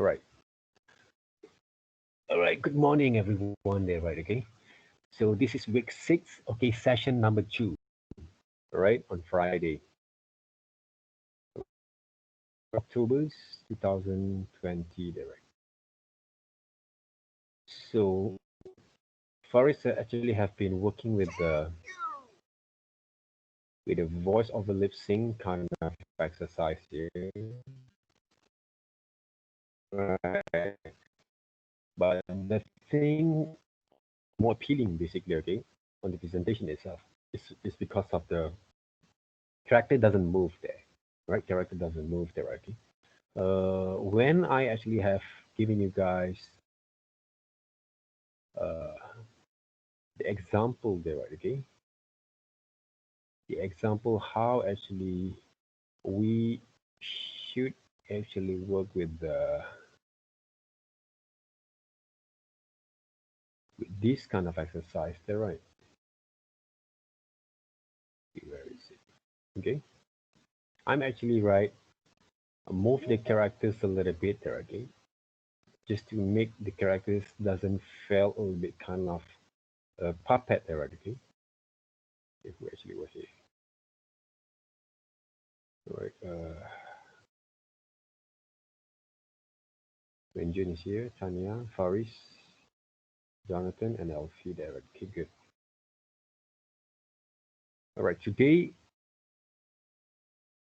All right. All right. Good morning, everyone there, right? Okay. So this is week six, okay, session number two, all right, on Friday, October 2020, there, right? So Forrest actually have been working with a voice over lip sync kind of exercise here, right? But the thing more appealing, basically, okay, on the presentation itself is because of the character doesn't move there, right? Character doesn't move there, okay. When I actually have given you guys uh, the example there, right? Okay, the example how actually we should actually work with this kind of exercise there, right? Where is it? Okay, I'm actually right. Move the characters a little bit there, okay, just to make the characters doesn't feel a little bit kind of puppet there, right? Okay, if we actually were here, right? Benjun is here, Tanya, Faris, Jonathan, and Elfie there. Okay, good. All right, today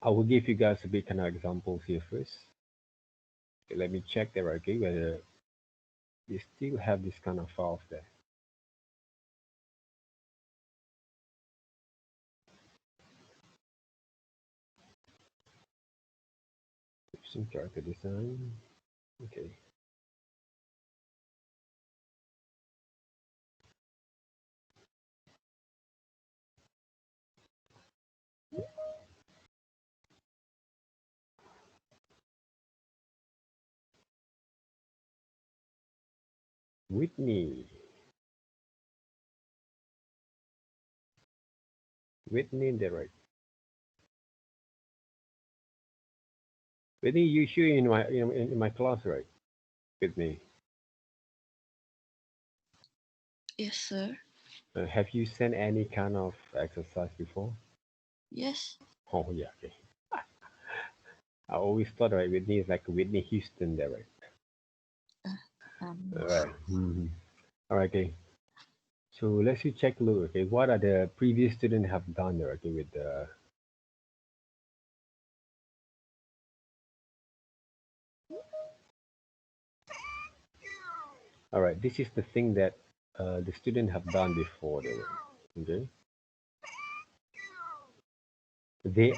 I will give you guys a bit kind of examples here first. Okay, let me check there, okay, whether you still have this kind of files there. Some character design. Okay. Whitney. Whitney there, right? Whitney, you sure in my class, right? Whitney. Yes, sir. Have you sent any kind of exercise before? Yes. Oh yeah, okay. I always thought right, Whitney is like Whitney Houston there, right? All right. Mm-hmm. All right, okay. So let's you check a look, okay, what are the previous students have done there, okay, with the, all right, this is the thing that the student have done before there, okay. They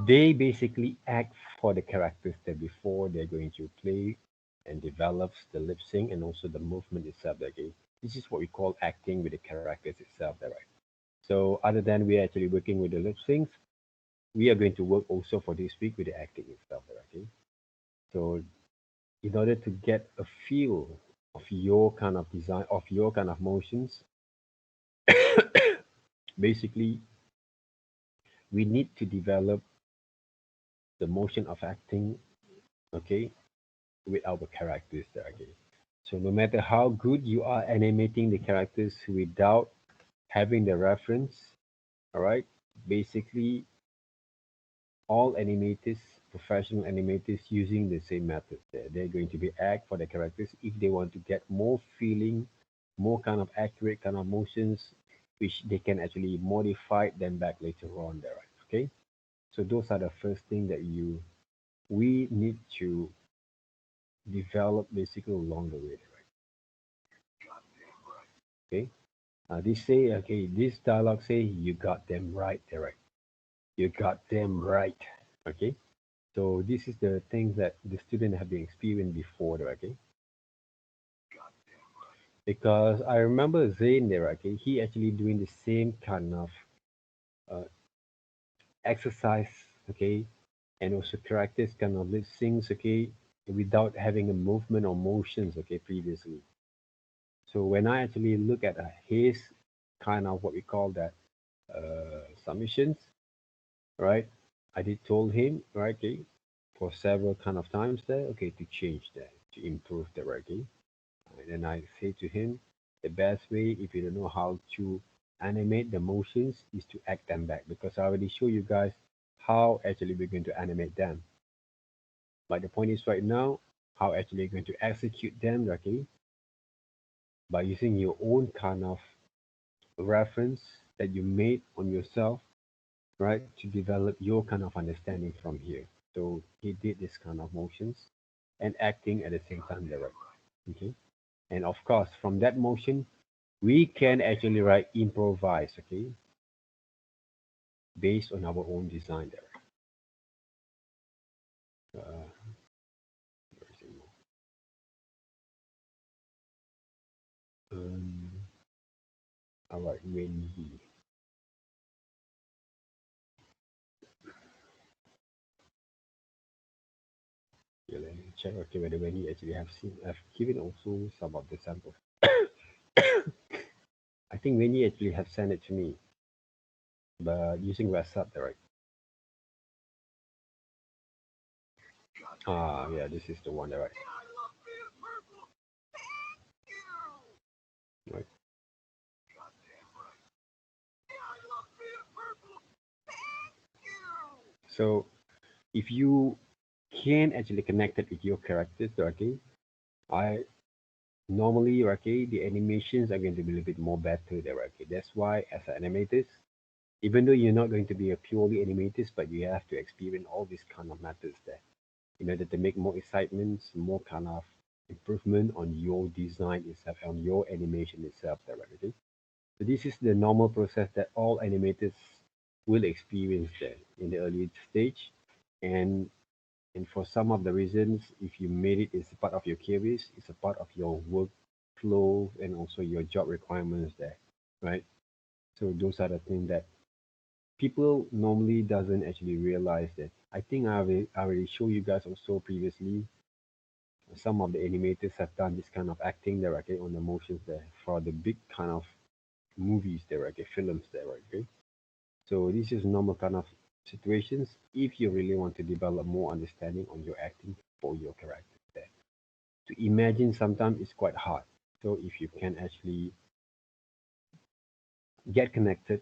they basically act for the characters that before they're going to play and develops the lip sync and also the movement itself, okay. This is what we call acting with the characters itself, there, right? So other than we are actually working with the lip syncs, we are going to work also for this week with the acting itself, there, okay. So in order to get a feel of your kind of design, of your kind of motions, basically, we need to develop the motion of acting, okay, with our characters there, okay. So no matter how good you are animating the characters without having the reference, all right, basically all animators, professional animators using the same method there. They're going to be act for the characters if they want to get more feeling, more kind of accurate kind of motions, which they can actually modify them back later on there, right? Okay. So those are the first thing that we need to develop basically along the way, right? Okay. They say, okay, this dialogue say you got them right there, right? You got them right. Okay. So this is the things that the student have been experienced before, okay? Because I remember Zayn there, okay? He actually doing the same kind of uh, exercise, okay? And also characters kind of lip syncs, okay? Without having a movement or motions, okay? Previously. So when I actually look at his kind of what we call that submissions, right? I did told him, right? Okay? for several kind of times there, okay, to change that, to improve the reggae. And then I say to him, the best way if you don't know how to animate the motions is to act them back because I already show you guys how actually we're going to animate them. But the point is right now, how actually you're going to execute them, okay, by using your own kind of reference that you made on yourself, right, to develop your kind of understanding from here. So he did this kind of motions and acting at the same time direct. Okay. And of course, from that motion, we can actually write improvise, okay, based on our own design there. Uh, where is it all right, when he, yeah, let me check, okay, whether when he actually have seen, I've given also some of the samples. I think when he actually have sent it to me, but using WhatsApp, right? Ah, yeah, this is the one, right? Right. So if you can actually connect it with your characters, okay, I normally, okay, the animations are going to be a little bit more better there, okay. That's why as an animators, even though you're not going to be a purely animators, but you have to experience all these kind of methods there in order to make more excitements, more kind of improvement on your design itself, on your animation itself there, okay. So this is the normal process that all animators will experience there in the early stage. And and for some of the reasons, if you made it as a part of your careers, it's a part of your workflow and also your job requirements there, right? So those are the things that people normally doesn't actually realize that. I think I already showed you guys also previously. Some of the animators have done this kind of acting there, okay, on the motions there for the big kind of movies there, okay, films there, okay. So this is normal kind of situations if you really want to develop more understanding on your acting for your character there. To imagine sometimes is quite hard. So if you can actually get connected,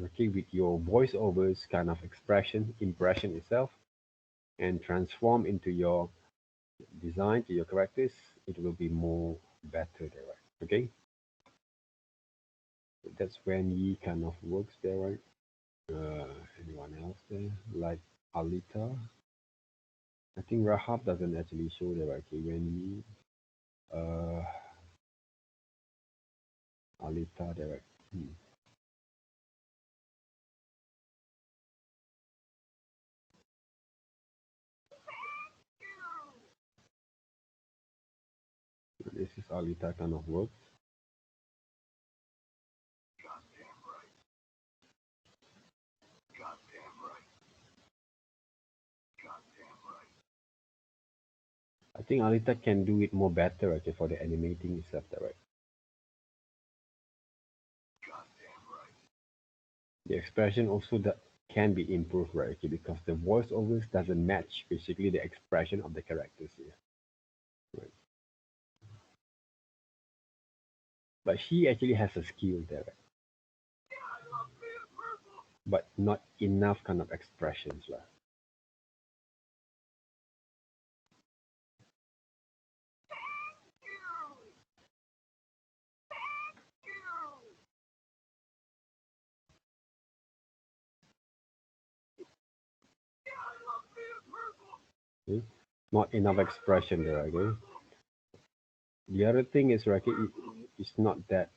okay, with your voiceovers kind of expression, impression itself, and transform into your design to your characters, it will be more better there, right? Okay, so that's when he kind of works there, right? Anyone else there like Alita? I think Rahab doesn't actually show there, right? Okay, when Alita there, right? Hmm. This is Alita kind of works. I think Alita can do it more better, okay, for the animating itself, there, right? The expression also that can be improved, right? Okay, because the voiceovers doesn't match basically the expression of the characters here, right? But she actually has a skill there, right? But not enough kind of expressions, lah. Okay? Not enough expression there, okay? The other thing is, right, okay, it's not that,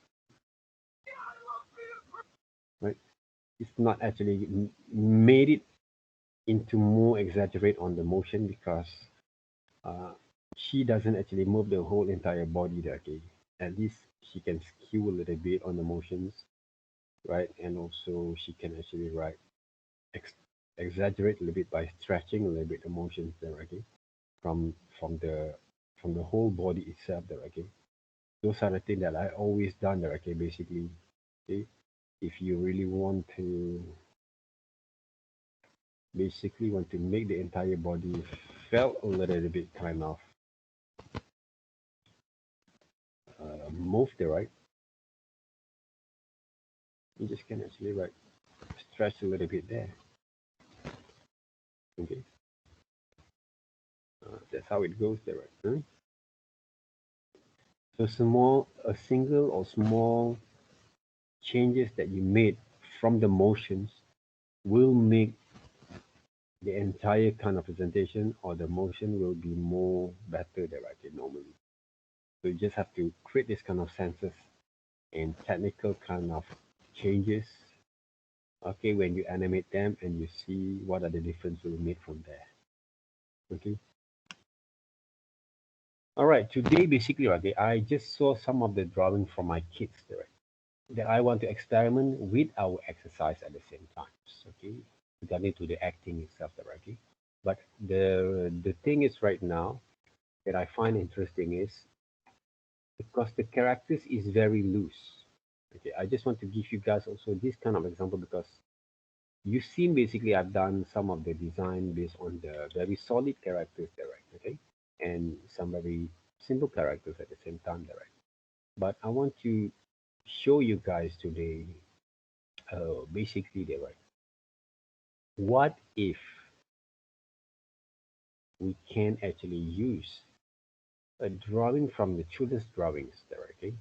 right? It's not actually made it into more exaggerate on the motion because uh, she doesn't actually move the whole entire body there, okay? At least she can skew a little bit on the motions, right? And also she can actually ex- exaggerate a little bit by stretching a little bit the motions there, okay? From from the from the whole body itself there, okay? Those are the things that I always done there, okay? Basically, okay? If you really want to basically want to make the entire body felt a little bit kind of move there, right? You just can actually like stretch a little bit there. Okay, that's how it goes there, right? Hmm? So small, a single or small changes that you made from the motions will make the entire kind of presentation or the motion will be more better than I did normally. So you just have to create this kind of senses and technical kind of changes. Okay, when you animate them and you see what are the difference will make from there. Okay. All right. Today, basically, okay, I just saw some of the drawing from my kids there that I want to experiment with our exercise at the same time. Okay, regarding to the acting itself there, okay. But the thing is right now that I find interesting is because the characters is very loose. Okay, I just want to give you guys also this kind of example because you've seen basically I've done some of the design based on the very solid characters there, right? Okay, and some very simple characters at the same time there, right? But I want to show you guys today, basically there, right? What if we can actually use a drawing from the children's drawings there, okay?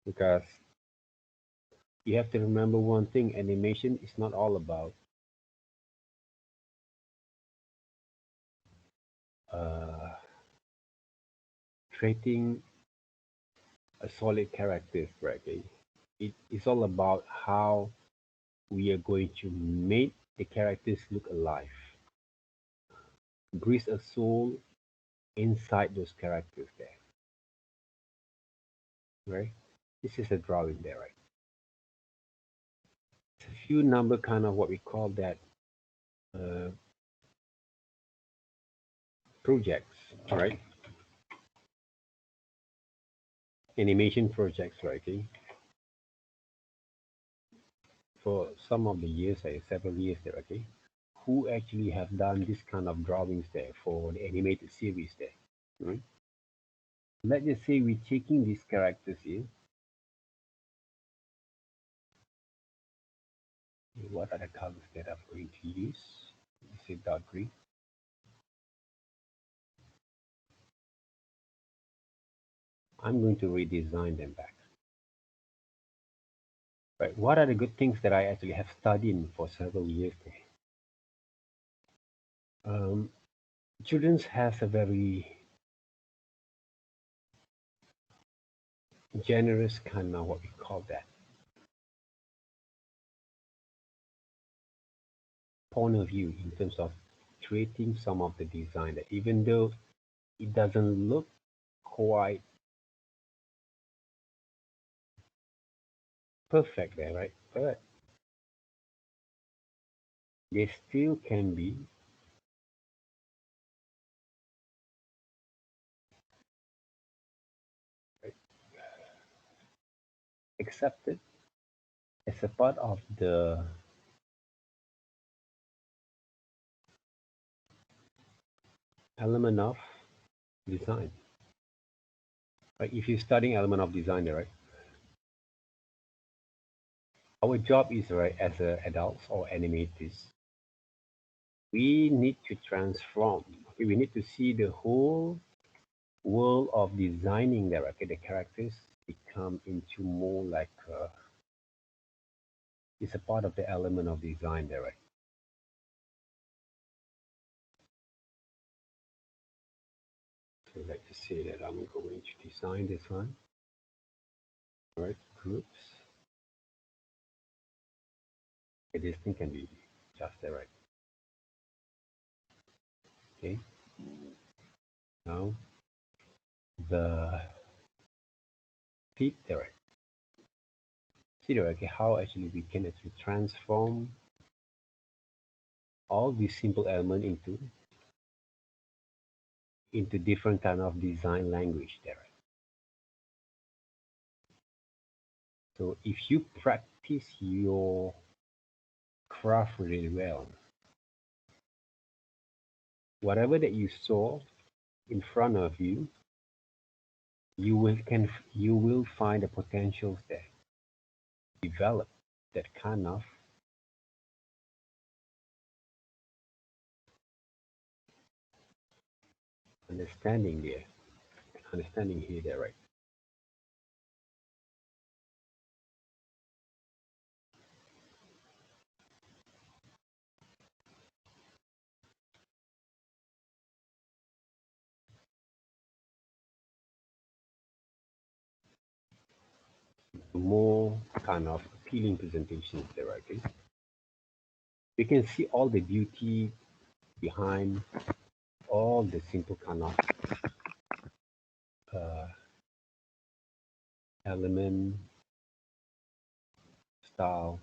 Because you have to remember one thing: animation is not all about uh, creating a solid character, okay? It's all about how we are going to make the characters look alive, breathe a soul inside those characters there, right? This is a drawing there, right? It's a few number kind of what we call that uh, projects, all right? Animation projects, right? Okay? For some of the years, several years there, okay? Who actually have done this kind of drawings there for the animated series there, right? Let's just say we're taking these characters in. What are the colors that I'm going to use? Is it dark green? I'm going to redesign them back. Right. What are the good things that I actually have studied for several years there? Um, Children's has a very generous kind of what we call that point of view in terms of creating some of the design that even though it doesn't look quite perfect there, right? But they still can be accepted as a part of the element of design. Right? If you're studying element of design, right? Our job is right as adults or animators. We need to transform. Okay, we need to see the whole world of designing the, okay, the characters become into more like it's a part of the element of design there, right? So let's just say that I'm going to design this one, right? Groups. Okay, this thing can be just there, right? Okay. Now the feet there, right? See there, okay, how actually we can actually transform all these simple element into different kind of design language there. Right? So if you practice your craft really well. Whatever that you saw in front of you, you will find the potentials there. Develop that kind of understanding there, understanding here, there, right? More kind of appealing presentations there, right? Okay? You can see all the beauty behind all the simple kind of uh, element styles,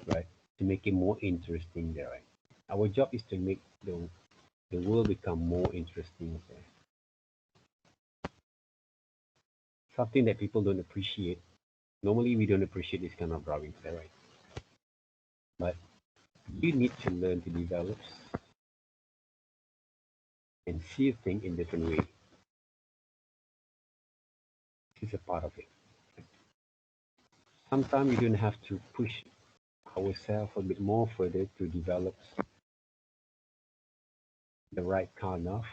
right? To make it more interesting there, right? Our job is to make the world become more interesting there. Something that people don't appreciate. Normally, we don't appreciate this kind of drawings there, right? But you need to learn to develop and see things in different way. This is a part of it. Sometimes you don't have to push ourselves a bit more further to develop the right kind of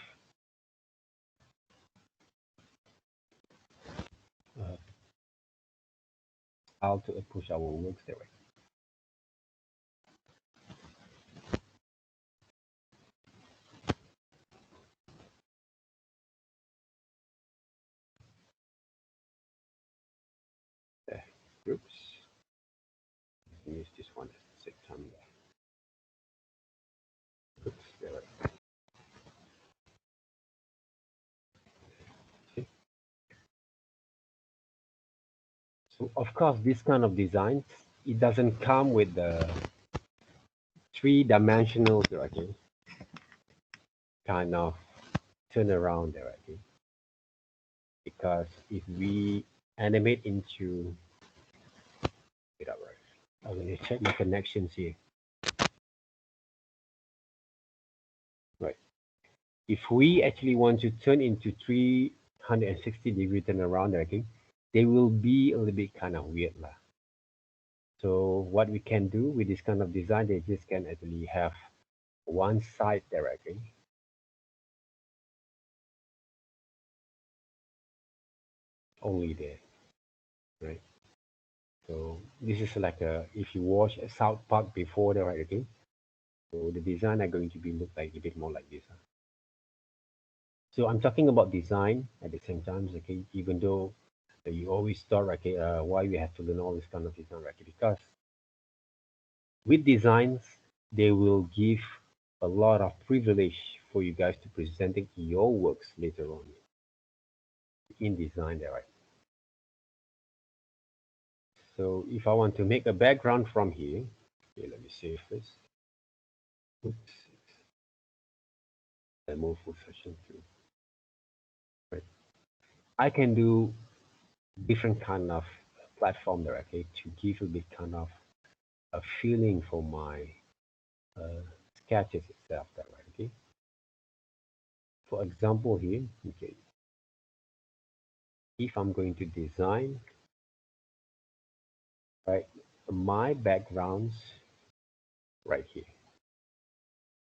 uh, how to approach our works that way. The groups. Use this one as the September groups there. Right? Okay. So of course, this kind of designs it doesn't come with the three-dimensional okay, kind of turnaround there, okay? Because if we animate into it up right. I'm gonna check my connections here. Right. If we actually want to turn into 360-degree turnaround, okay, they will be a little bit kind of weird lah. So what we can do with this kind of design, they just can actually have one side directly only there, right? So this is like a if you watch a South Park before the right okay, so the design are going to be look like a bit more like this. Huh? So I'm talking about design at the same time, okay, even though you always thought, okay, why we have to learn all this kind of design, right? Because with designs, they will give a lot of privilege for you guys to presenting your works later on in design there, right? So if I want to make a background from here, okay, let me save this. Oops, I move full session to, right? I can do different kind of platform there, okay, to give a bit kind of a feeling for my uh, sketches itself that right, okay. For example here, okay, if I'm going to design, right, my backgrounds right here,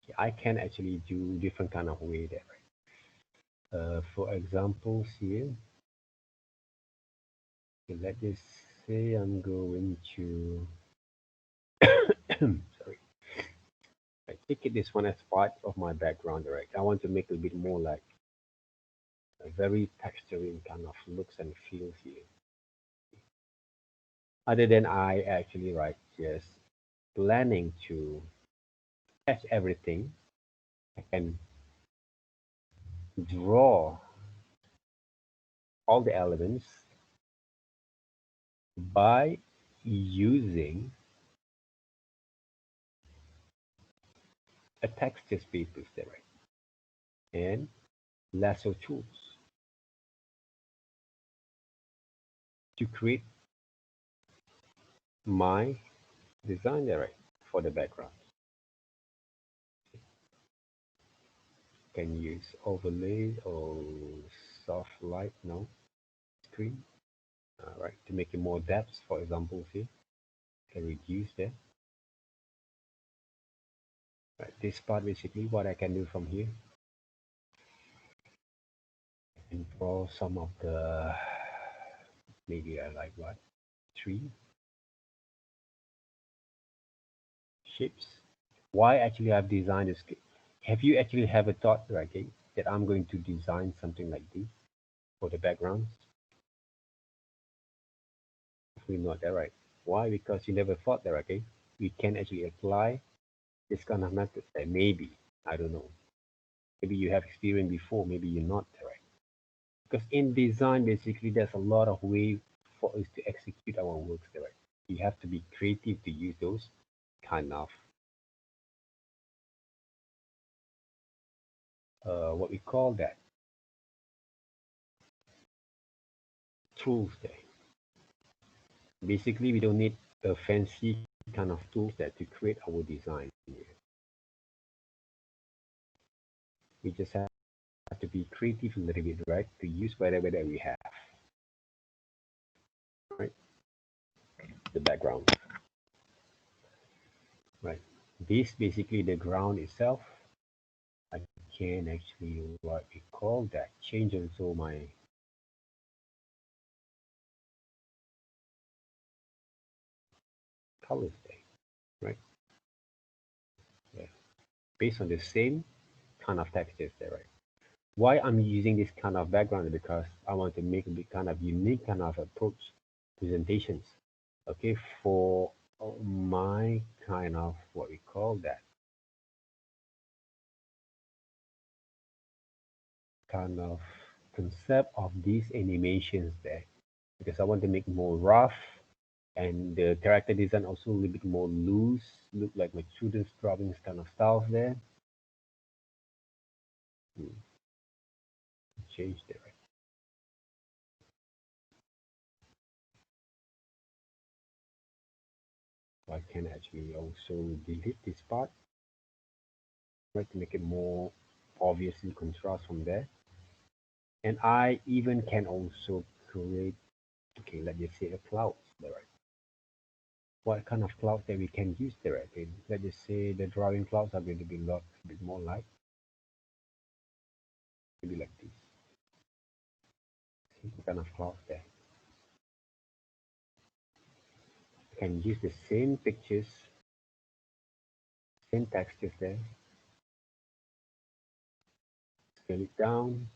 okay, I can actually do different kind of way there, right? For examples here, okay, let us say I'm going to, sorry, I take it this one as part of my background, right? I want to make it a bit more like a very texturing kind of looks and feels here. Other than I actually like just planning to test everything, I can draw all the elements by using a texture paper right? And lasso tools to create my design there, right? For the background. Can use overlay or soft light, no screen. Right, to make it more depth, for example, see, can reduce there. Right, this part basically what I can do from here and draw some of the maybe I like what tree shapes. Why actually I've designed this? Have you actually have a thought, right, okay, that I'm going to design something like this for the backgrounds? We're not that right. Why? Because you never thought that, okay? We can actually apply this kind of method there. Maybe I don't know. Maybe you have experience before. Maybe you're not right. Because in design, basically, there's a lot of way for us to execute our works there. Right? You have to be creative to use those kind of what we call that tools there. Basically, we don't need a fancy kind of tools there to create our design. Here. We just have to be creative a little bit, right, to use whatever that we have, right? The background, right? This basically the ground itself. I can actually what we call that change also my colors there, right? Yeah, based on the same kind of textures there, right? Why I'm using this kind of background is because I want to make a bit kind of unique kind of approach presentations, okay, for my kind of what we call that kind of concept of these animations there because I want to make more rough and the character design also a little bit more loose, look like my children's drawings kind of styles there. Hmm, change there. Right? So I can actually also delete this part, right, to make it more obviously contrast from there. And I even can also create, okay, let's just say a clouds there, right? What kind of clouds that we can use there, right? Okay, let's just say the drawing clouds are going to be a lot a bit more light, maybe like this. Simple kind of clouds there. I can use the same pictures, same textures there, scale it down,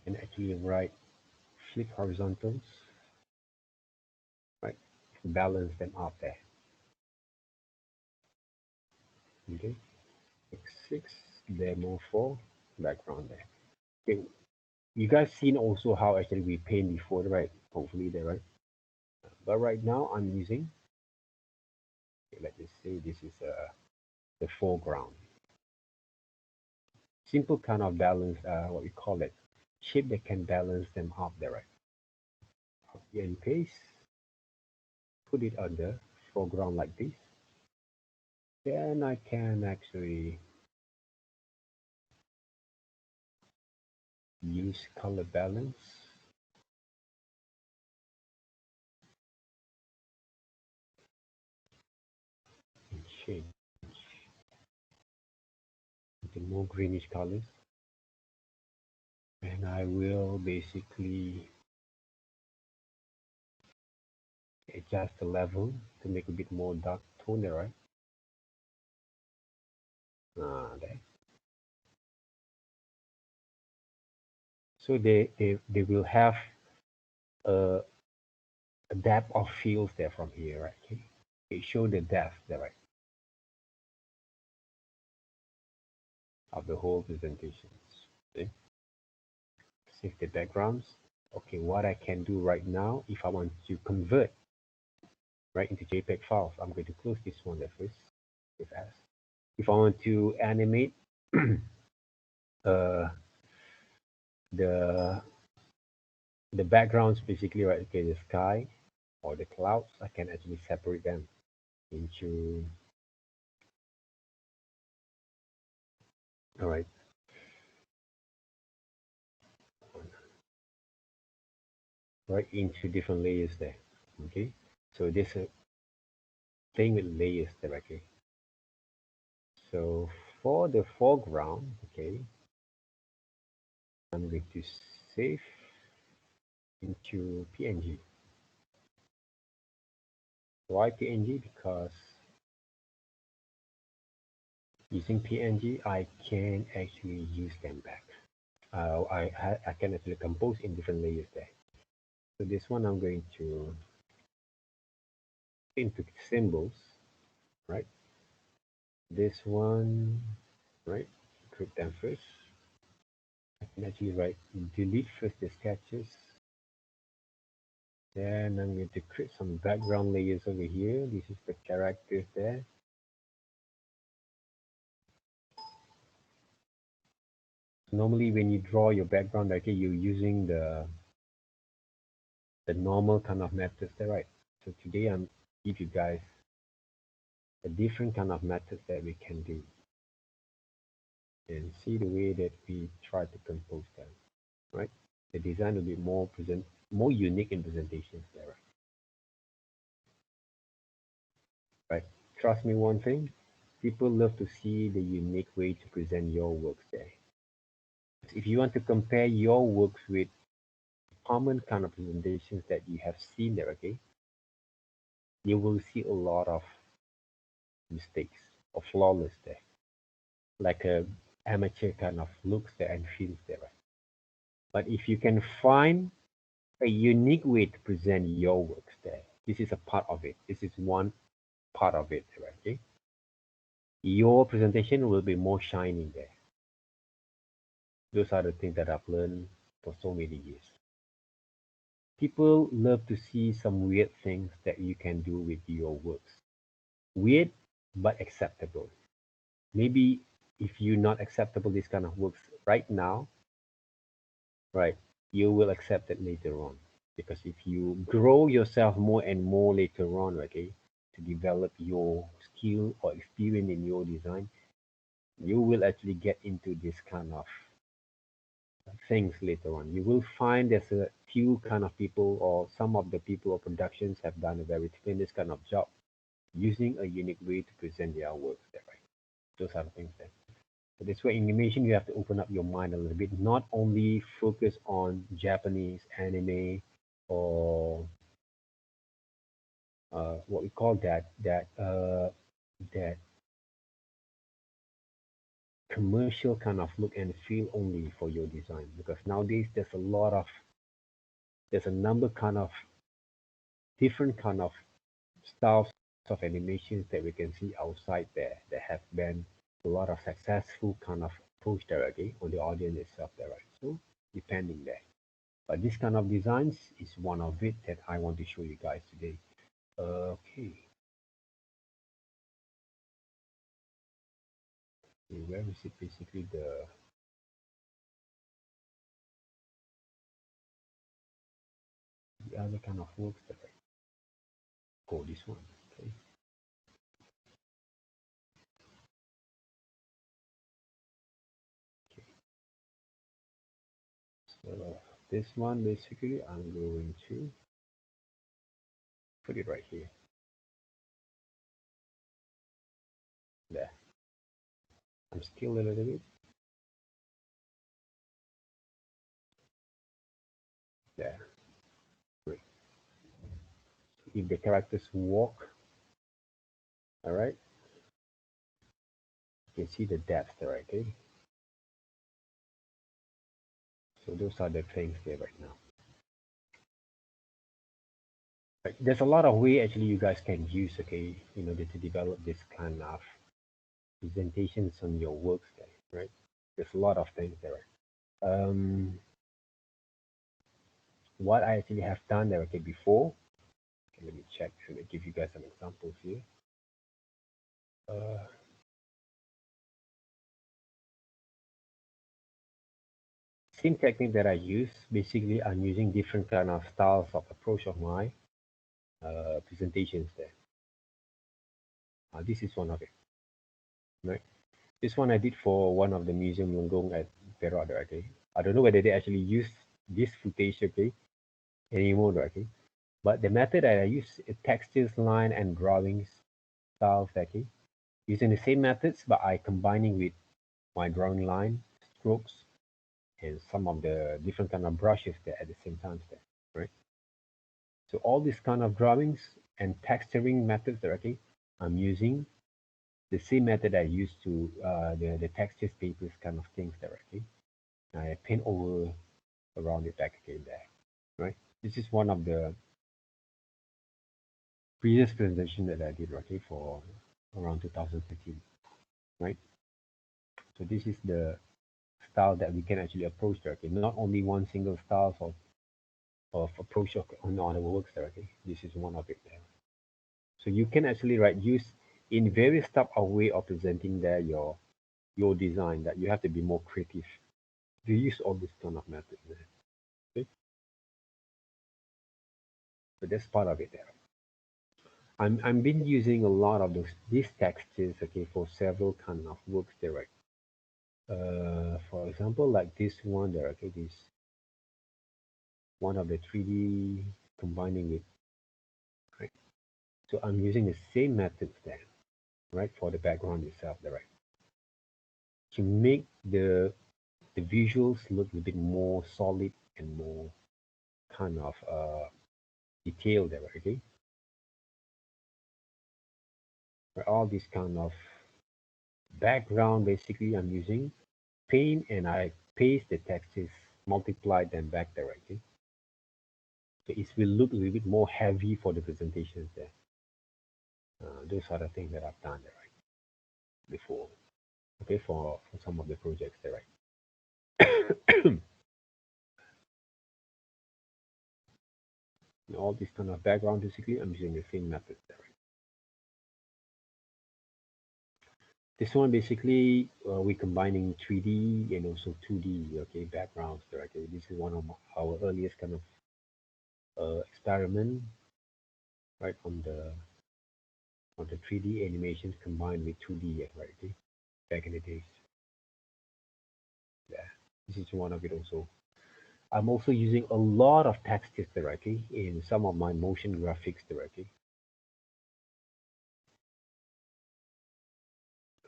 and actually write flip horizontals, right? Balance them out there. Okay. X6 demo 4 background there. Okay. You guys seen also how actually we paint before, right? Hopefully there, right? But right now I'm using, okay, let's just say this is the foreground. Simple kind of balance, what we call it, shape that can balance them out there, right? Copy and paste, put it on the foreground like this. Then I can actually use color balance and change into more greenish colors. And I will basically adjust the level to make a bit more dark tone there, right? There. So they will have a, a depth of fields there from here, right? Okay. It show the depth there, right, of the whole presentations. Okay. Save the backgrounds. Okay, what I can do right now, if I want to convert right into JPEG files, I'm going to close this one there first. Save as. If I want to animate uh, the the backgrounds, basically, right? Okay, the sky or the clouds, I can actually separate them. into, all right, right into different layers there. Okay, so this playing with layers there. Okay, so for the foreground, okay, I'm going to save into PNG. Why PNG? Because using PNG, I can actually use them back. I can actually compose in different layers there. So this one I'm going to into symbols, right? This one, right? Group them first. I can actually write delete first the sketches. Then I'm going to create some background layers over here. This is the characters there. Normally when you draw your background, okay, you're using the normal kind of methods there, right? So today I'm give you guys a different kind of methods that we can do and see the way that we try to compose them, right? The design will be more unique in presentations there, right? Trust me one thing, people love to see the unique way to present your works there. If you want to compare your works with common kind of presentations that you have seen there, okay, you will see a lot of mistakes or flawless there, like a amateur kind of looks there and feels there, right? But if you can find a unique way to present your works there, this is a part of it. This is one part of it, right? Okay? Your presentation will be more shining there. Those are the things that I've learned for so many years. People love to see some weird things that you can do with your works. Weird but acceptable. Maybe if you're not acceptable this kind of works right now, right, you will accept it later on. Because if you grow yourself more and more later on, okay, to develop your skill or experience in your design, you will actually get into this kind of things later on. You will find there's a few kind of people or some of the people or productions have done a very tremendous kind of job using a unique way to present their works there, right? Those are the things there. So this way, in animation, you have to open up your mind a little bit, not only focus on Japanese anime or what we call that commercial kind of look and feel only for your design. Because nowadays there's a number kind of different kind of styles of animations that we can see outside there that have been a lot of successful kind of approach there, okay, on the audience itself there, right? So depending there. But this kind of designs is one of it that I want to show you guys today. Okay, where is it basically the other kind of works that I go this one. Okay, okay. So this one basically I'm going to put it right here. There. I'm still a little bit there. Great. If the characters walk, all right, you can see the depth there, right? Okay. So those are the things there right now. Right. There's a lot of way actually you guys can use, okay, in order to develop this kind of presentations on your works there, right? There's a lot of things there. Right? What I actually have done there, okay, before. Okay, let me check. Let me give you guys some examples here. Uh, Same technique that I use. Basically, I'm using different kind of styles of approach of my presentations there. This is one of it, right? This one I did for one of the museum Longong at Perak, okay? I don't know whether they actually use this footage, okay, anymore, okay? But the method that I use is textures, line, and drawings styles, okay? Using the same methods, but I combining with my drawing line, strokes, and some of the different kind of brushes there at the same time there, right? So all these kind of drawings and texturing methods there, okay, I'm using the same method I use to the textures papers kind of things there, okay. I paint over around it back again there, right? This is one of the previous presentation that I did, okay, for around 2013, right? So this is the style that we can actually approach there, okay. Not only one single style of approach on our works there, okay. This is one of it there. So you can actually use in various type of way of presenting there your design that you have to be more creative. You use all this kind of methods there. Okay? So that's part of it there. I'm been using a lot of these textures, okay, for several kind of works there, right? For example, like this one there, okay, this one of the 3D combining with, right? So I'm using the same methods there, right, for the background itself there, right? To make the visuals look a bit more solid and more kind of detailed there, okay? For all this kind of background, basically I'm using paint and I paste the textures, multiply them back there, okay? So it will look a little bit more heavy for the presentations there. Those are the things that I've done there, right, before, okay, for some of the projects there, right? And all this kind of background, basically, I'm using the same method there, right? This one basically we're combining 3D and also 2D, okay, backgrounds there, okay. This is one of our earliest kind of experiment, right, on the 3D animations combined with 2D, right, okay, back in the days. Yeah, this is one of it also. I'm also using a lot of textures there, okay, in some of my motion graphics there, okay.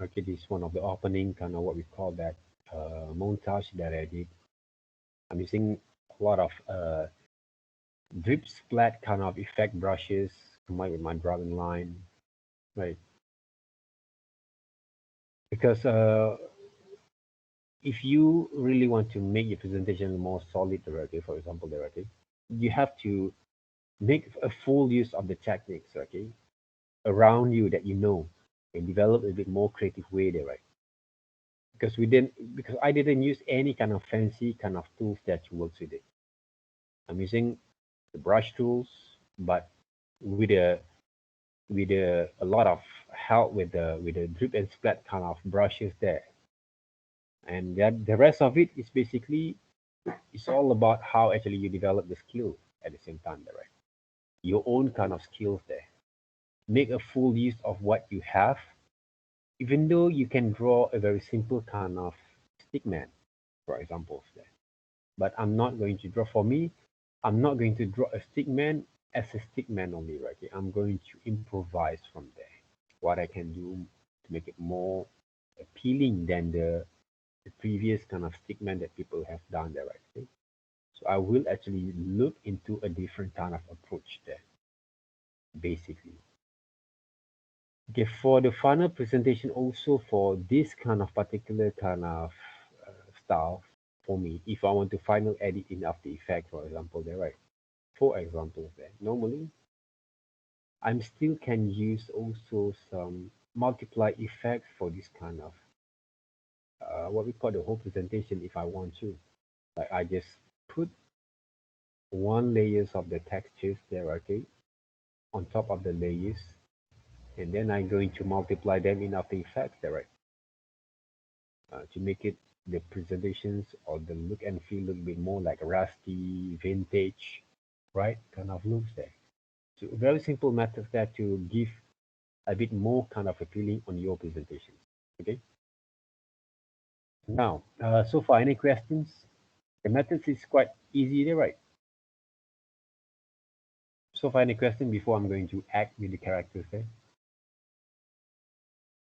Okay, this is one of the opening kind of what we call that montage that I did. I'm using a lot of drip splat kind of effect brushes combined with my drawing line, right? Because if you really want to make your presentation more solid, okay, for example, there, okay, you have to make a full use of the techniques, okay, around you that you know, and develop a bit more creative way there, right? Because I didn't use any kind of fancy kind of tools that works with it. I'm using the brush tools, but with a lot of help with the drip and splat kind of brushes there. And that the rest of it is basically it's all about how actually you develop the skill at the same time there, right? Your own kind of skills there. Make a full use of what you have, even though you can draw a very simple kind of stickman, for example, there. But I'm not going to draw for me, I'm not going to draw a stickman as a stickman only, right? Okay? I'm going to improvise from there. What I can do to make it more appealing than the previous kind of stickman that people have done there, right? Okay? So I will actually look into a different kind of approach there, basically. Okay, for the final presentation, also for this kind of particular kind of style, for me, if I want to final edit in After Effects, for example, there, right? For example, there, normally I'm still can use also some multiply effects for this kind of what we call the whole presentation if I want to. Like I just put one layers of the textures there, okay, on top of the layers, and then I'm going to multiply them in After Effects there, right? To make it the presentations or the look and feel a little bit more like rusty, vintage, right? Kind of looks there. So very simple methods there to give a bit more kind of appealing on your presentations. Okay. Now, so far, any questions? The methods is quite easy there, right? So far, any question before I'm going to act with the characters there?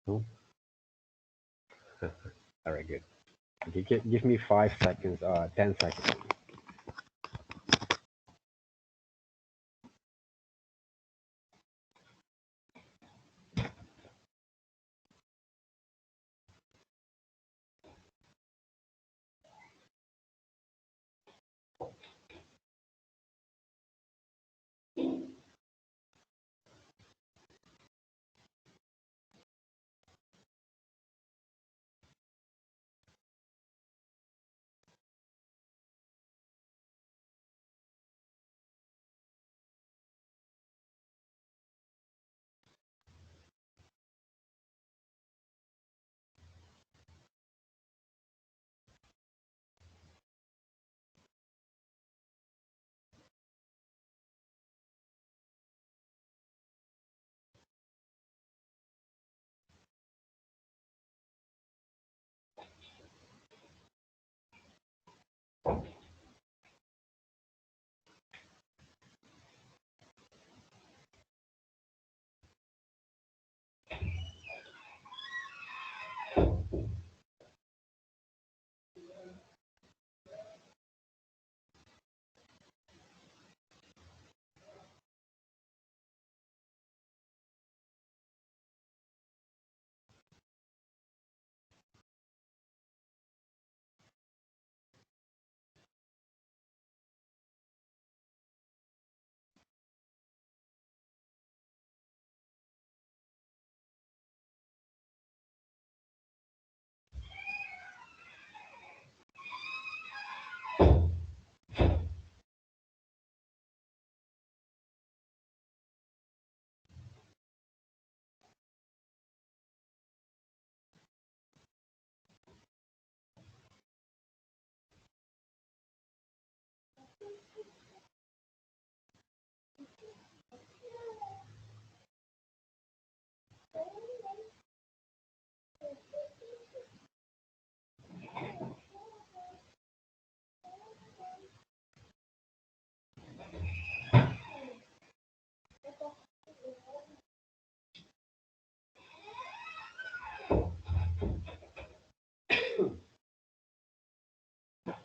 No? All right, good. Okay, give me 5 seconds, 10 seconds.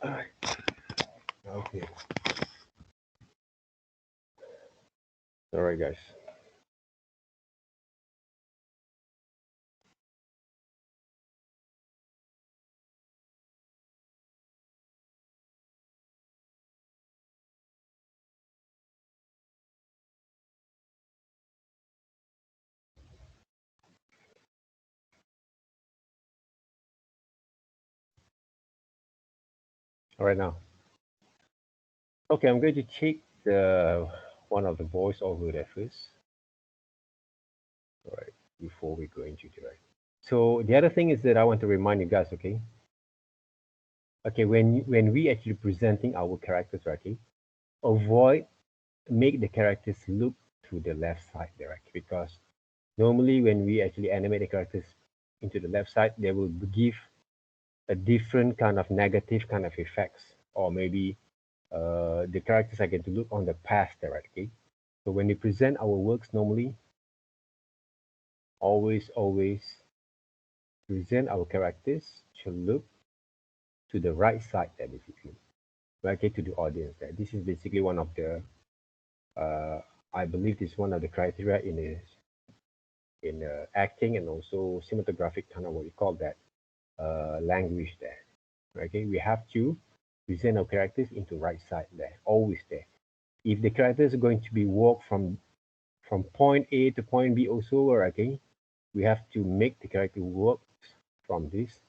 All right. Okay. All right, guys. All right now. Okay, I'm going to take the one of the voice over there first. All right, before we go into the right. So the other thing is that I want to remind you guys, okay? Okay, when we actually presenting our characters, right, okay, avoid make the characters look to the left side directly because normally when we actually animate the characters into the left side, they will give a different kind of negative kind of effects, or maybe the characters are going to look on the past directly. So when we present our works normally, always present our characters to look to the right side there basically, okay, to the audience there. This is basically one of the, uh, I believe this is one of the criteria in acting and also cinematographic kind of what we call that language there. Okay, we have to present our characters into right side there, always there. If the characters are going to be walk from point A to point B also, okay, we have to make the character work from this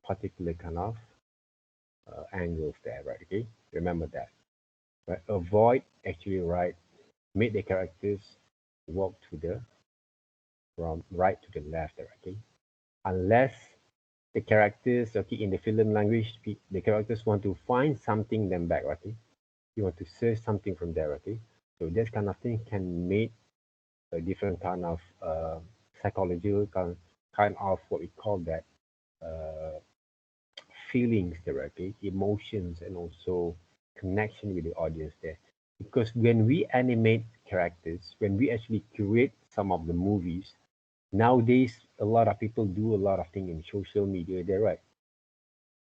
particular kind of angles there, right? Okay, remember that. Right? Avoid actually right, make the characters walk to the from right to the left there, okay? Unless the characters, okay, in the film language, the characters want to find something then back, okay? You want to search something from there, okay? So this kind of thing can make a different kind of psychological kind of what we call that uh, feelings there, okay, emotions, and also connection with the audience there. Because when we animate characters, when we actually create some of the movies, nowadays a lot of people do a lot of things in social media. They're right.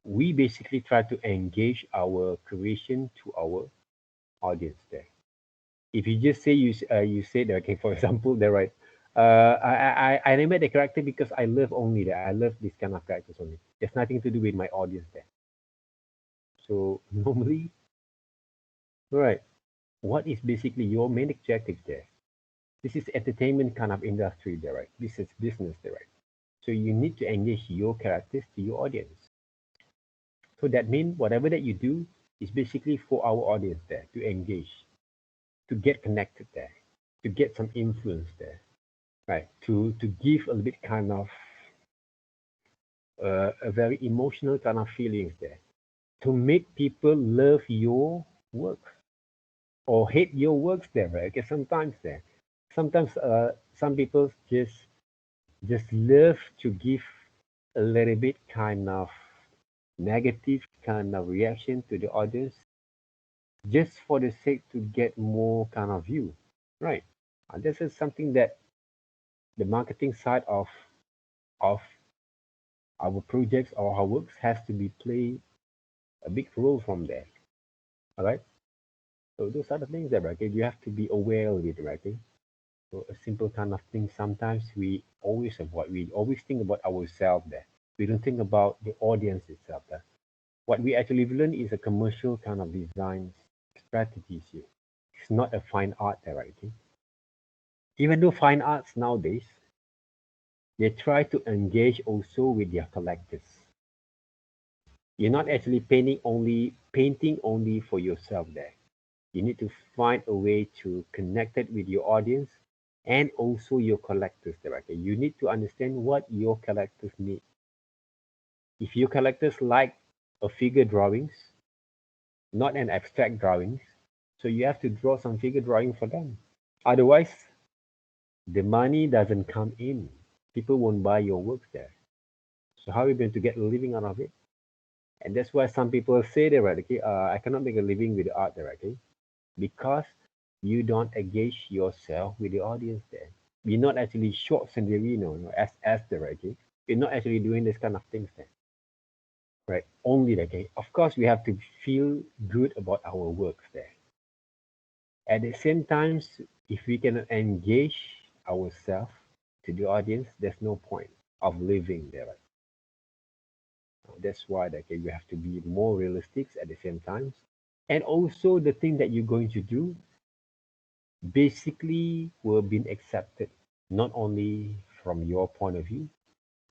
We basically try to engage our creation to our audience there. If you just say you say that, okay, for example, they're right. I animate the character because I love only that. I love this kind of characters only. There's nothing to do with my audience there. So normally, right, what is basically your main objective there? This is entertainment kind of industry there, right? This is business there, right? So you need to engage your characters to your audience. So that means whatever that you do is basically for our audience there to engage, to get connected there, to get some influence there, right? To give a little bit kind of a very emotional kind of feelings there, to make people love your work or hate your works there, right? Because sometimes there, sometimes some people just love to give a little bit kind of negative kind of reaction to the audience just for the sake to get more kind of view, right? And this is something that the marketing side of our projects or our works has to be play a big role from there. All right. So those are the things that, right, okay, you have to be aware of it, right? Okay? So a simple kind of thing. Sometimes we always avoid. We always think about ourselves there. We don't think about the audience itself there. What we actually learn is a commercial kind of design strategies here. It's not a fine art there, right? Okay? Even though fine arts nowadays, they try to engage also with their collectors. You're not actually painting only for yourself there. You need to find a way to connect it with your audience and also your collectors directly. You need to understand what your collectors need. If your collectors like a figure drawings, not an abstract drawings, so you have to draw some figure drawing for them. Otherwise, the money doesn't come in. People won't buy your works there. So how are you going to get a living out of it? And that's why some people say that, right, okay, I cannot make a living with the art directly because you don't engage yourself with the audience there. You're not actually short sendiri, as the, right, okay? You're not actually doing this kind of things there, right? Only the, okay. Of course, we have to feel good about our works there. At the same time, if we cannot engage ourselves to the audience, there's no point of living there. Right? That's why okay, you have to be more realistic at the same time. And also the thing that you're going to do basically will be accepted not only from your point of view,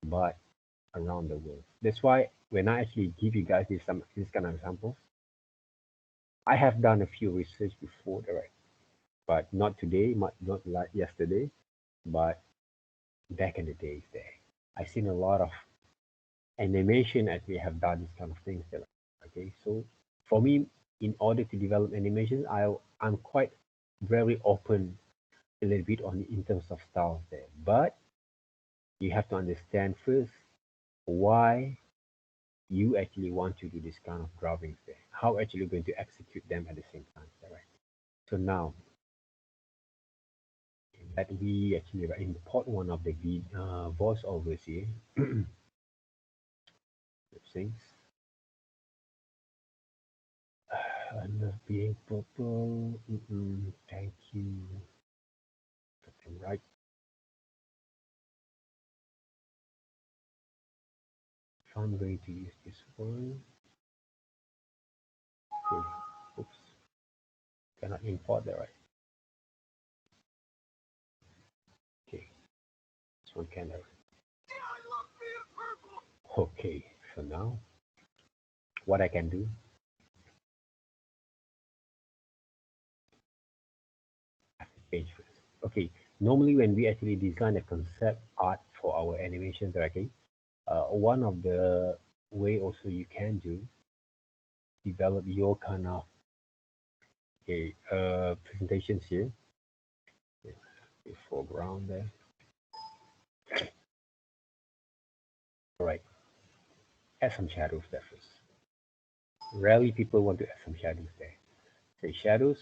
but around the world. That's why when I actually give you guys this kind of examples, I have done a few research before, right? But not today, not like yesterday, but back in the days there. I've seen a lot of animation as we have done these kind of things there. Okay, so for me, in order to develop animation, I'm quite very open a little bit on in terms of styles there. But you have to understand first why you actually want to do this kind of drawings there. How actually going to execute them at the same time, right? So now that we actually import one of the voiceovers here, things. I love being purple. Thank you. Right. If I'm going to use this one, okay. Oops, cannot import that, right? Okay, this one can. Okay, so now what I can do, I have to page first. Okay, normally when we actually design a concept art for our animations, okay, one of the way also you can do develop your kind of presentations here. The foreground there. All right, add some shadows there first. Rarely people want to add some shadows there. Say shadows,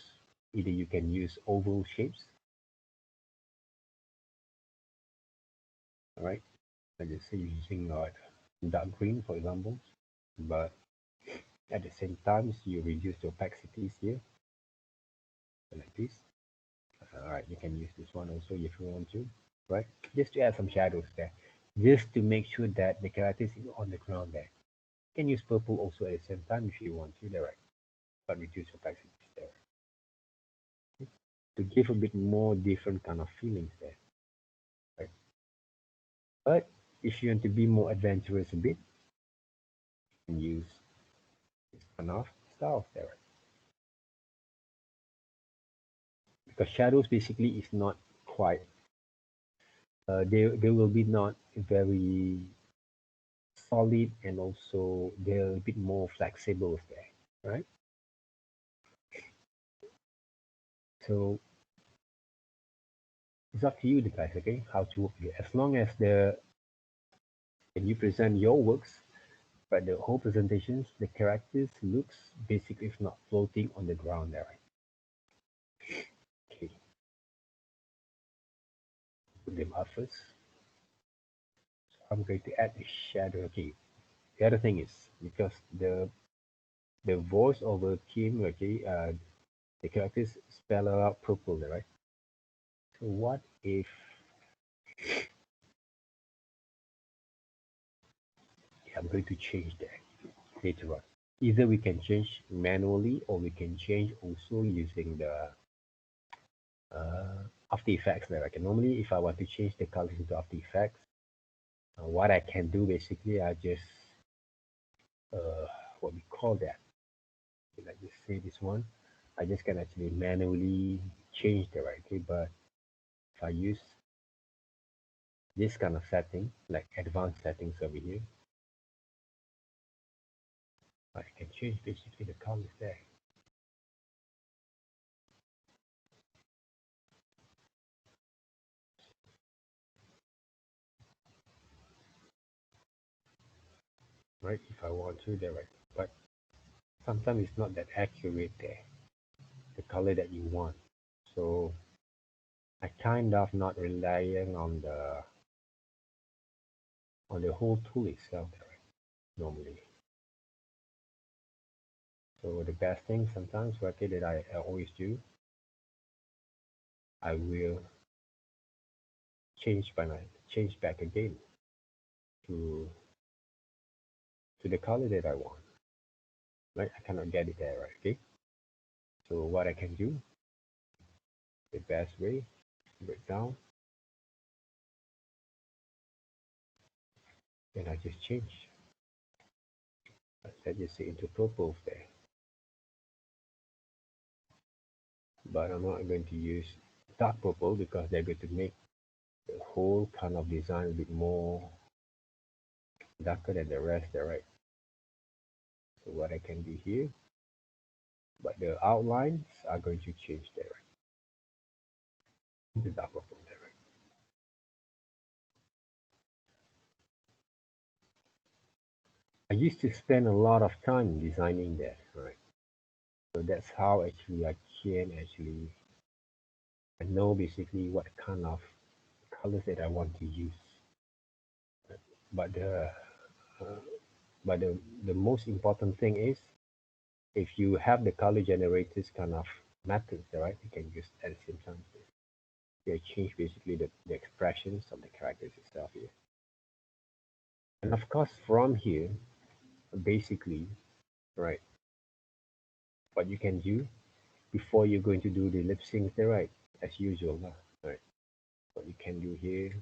either you can use oval shapes, all right? Let's just say you're using dark green, for example, but at the same time, you reduce the opacities here, like this. All right, you can use this one also if you want to, right? Just to add some shadows there, just to make sure that the characters is on the ground there. You can use purple also at the same time if you want to, there, right? But reduce opacities there to give a bit more different kind of feelings there, right? But if you want to be more adventurous a bit, you can use this kind of style there, right? Because shadows basically is not quite, they will be not very solid, and also they're a bit more flexible there, right? So it's up to you, the guys, okay, how to work it. As long as the when you present your works, but the whole presentations, the characters looks basically if not floating on the ground there, right? Okay, put them up first. So I'm going to add a shadow. Okay, the other thing is because the voice over team, okay, the characters spell out purple there, right? So what if, yeah, I'm going to change that later on. Either we can change manually or we can change also using the After Effects there. I can normally, if I want to change the colors into After Effects, what I can do basically, I just uh, what we call that. Like just say this one, I just can actually manually change the right. Okay, but if I use this kind of setting, like advanced settings over here, I can change basically the colors there. Right, if I want to there, right? But sometimes it's not that accurate there, the color that you want. So I kind of not relying on the whole tool itself there, right? Normally. So the best thing sometimes, okay, that I always do, I will change back again to the color that I want. Right? I cannot get it there, right? Okay. So what I can do, the best way, break down, then I just change. Let's just say into purple there. But I'm not going to use dark purple because they're going to make the whole kind of design a bit more darker than the rest there, right? So what I can do here, but the outlines are going to change there, right? The dark purple there, right? I used to spend a lot of time designing that, right? So that's how actually I can actually I know basically what kind of colors that I want to use. But uh, the most important thing is if you have the color generators kind of methods, right? You can use at the same time. You change basically the expressions of the characters itself here. And of course, from here, basically, right, what you can do before you're going to do the lip sync there, right, as usual, right? What you can do here,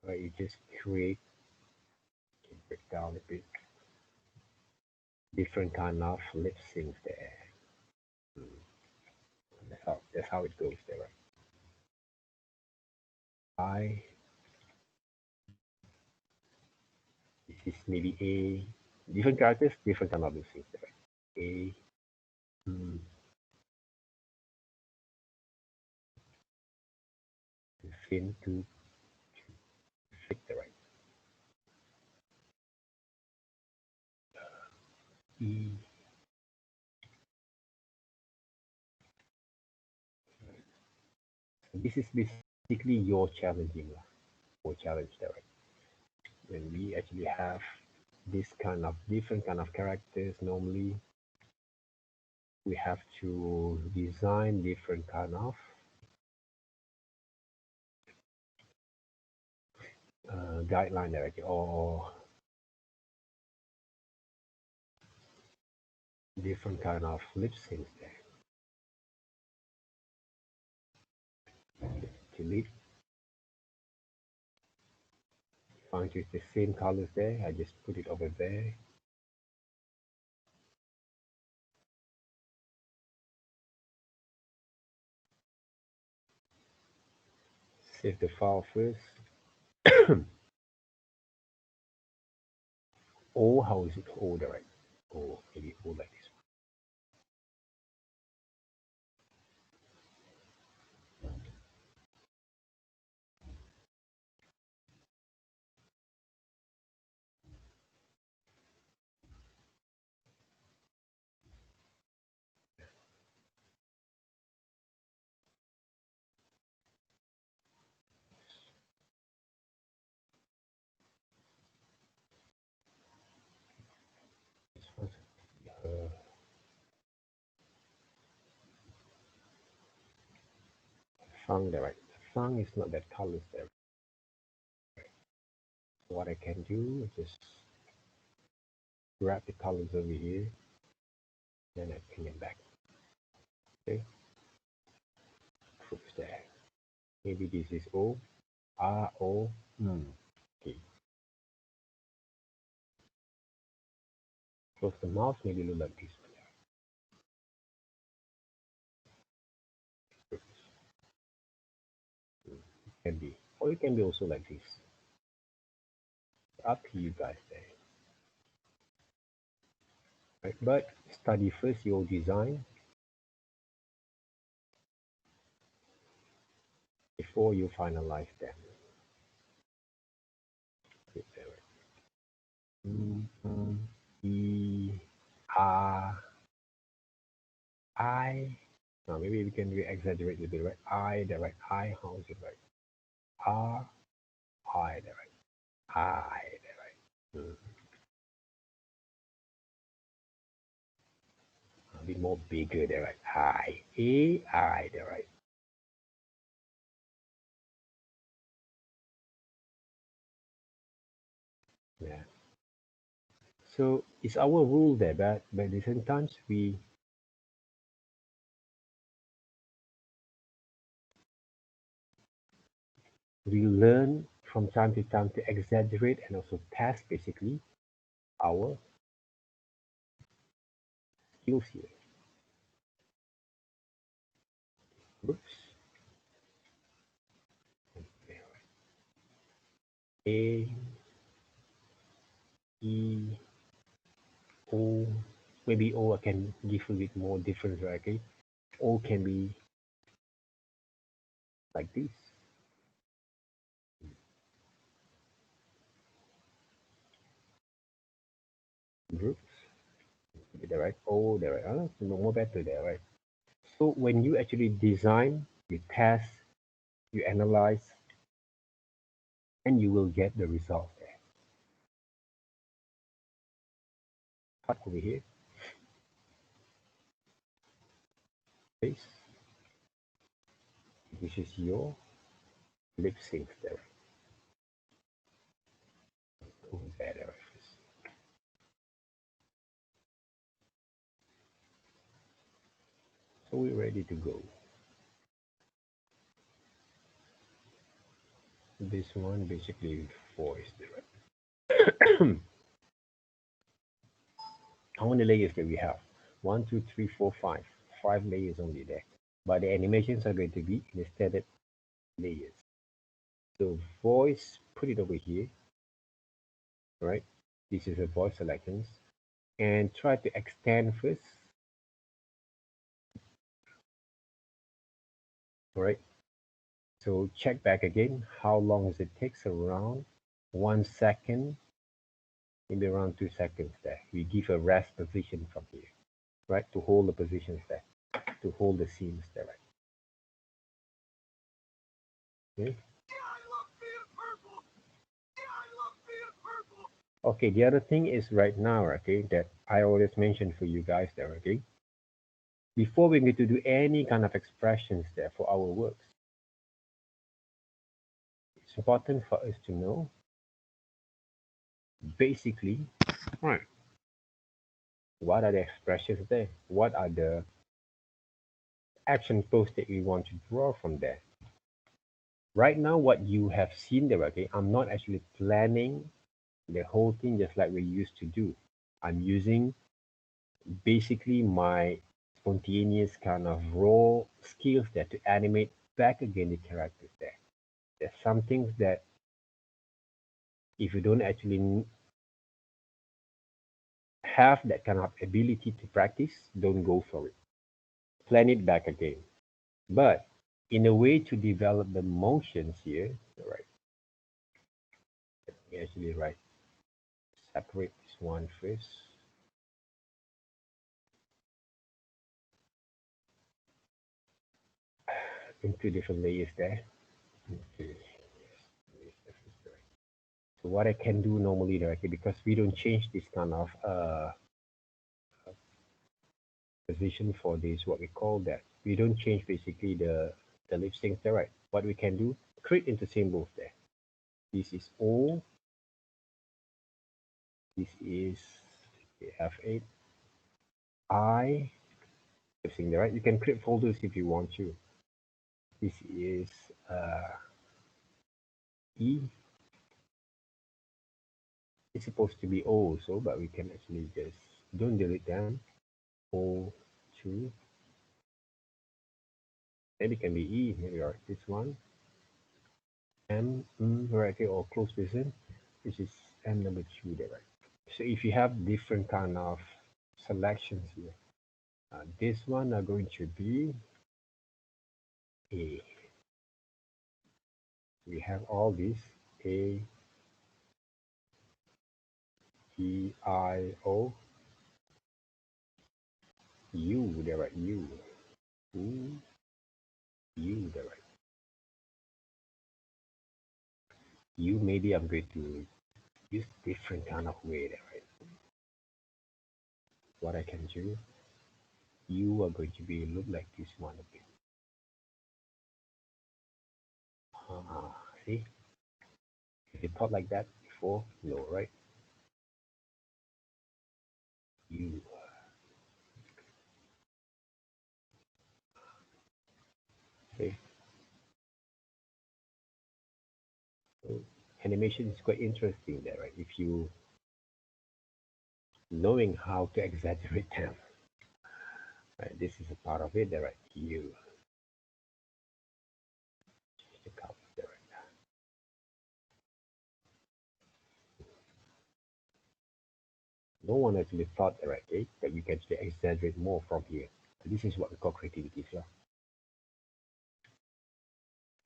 right, you just create, break down a bit, different kind of lip syncs there. Mm, that's how it goes there, right? I, this is maybe A, different characters, different kind of lip syncs there, right? A, mm, fin to flick the right. E. So this is basically your challenging lah, or challenge there, right? When we actually have this kind of different kind of characters, normally we have to design different kind of guideline there, okay, or different kind of lip syncs there. Delete. Find just the same colors there. I just put it over there. Save the file first. Or how is it order right? Or maybe all like this. This one's fang there, right? Fang is not that colors there. So what I can do is just grab the colors over here, then I bring them back. Okay, proofs there. Maybe this is O, R, O, okay. Close the mouse, maybe look like this one. Proofs. Can be, or it can be also like this. Up to you guys there. Right? But study first your design before you finalize them. E, R, I. Now maybe we can exaggerate a bit, right? I, the right. I, how is it right? R, I, the right. I, the right. A bit more bigger, the right. I, A, I, the right. Yeah. So it's our rule there, but at the same times we learn from time to time to exaggerate and also test basically our skills here. Oops. A, E, O. Maybe O I can give a bit more difference, right? Okay. O can be like this. Groups. There, right? O there, right? More better there, right? So when you actually design, you test, you analyze, and you will get the result there. Cut over here. Paste. This is your lip sync there. Over there. So we're ready to go. This one basically voice there. How many layers do we have? One, two, three, four, five. Five layers only there. But the animations are going to be in the standard layers. So voice, put it over here, right? This is a voice selections. And try to extend first, right? So check back again. How long does it takes? Around 1 second, maybe around 2 seconds there. We give a rest position from here, right? To hold the positions there, to hold the seams there, right? Okay. Okay, the other thing is right now, okay, that I always mention for you guys there, okay? Before we need to do any kind of expressions there for our works, it's important for us to know basically, right, what are the expressions there? What are the action posts that we want to draw from there? Right now, what you have seen there, okay, I'm not actually planning the whole thing just like we used to do. I'm using basically my spontaneous kind of raw skills there to animate back again the characters there. There's some things that if you don't actually have that kind of ability to practice, don't go for it. Plan it back again. But in a way to develop the motions here, right? Let me actually separate this one first into different layers there. Okay. So what I can do normally directly because we don't change this kind of position for this what we call that. We don't change basically the lip sync there, right? What we can do, create into symbols there. This is O, this is F8, I, lip sync there, right? You can create folders if you want to. This is E. It's supposed to be O also, but we can actually just don't delete them. O, 2, maybe it can be E, maybe or this one. M, right here, or close vision, which is M number 2 there, right? So if you have different kind of selections here, this one are going to be A. We have all these A, E, I, O, U, there, right? U, U, U, there, right? U, maybe I'm going to use different kind of way there, right? What I can do, U are going to be look like this one a bit. See, if you thought like that before, no, right? U, okay. So animation is quite interesting there, right? If you knowing how to exaggerate them, right? This is a part of it there, right? You change the color there, right? No one actually thought there, right? Okay, that you can actually exaggerate more from here. This is what we call creativity, yeah.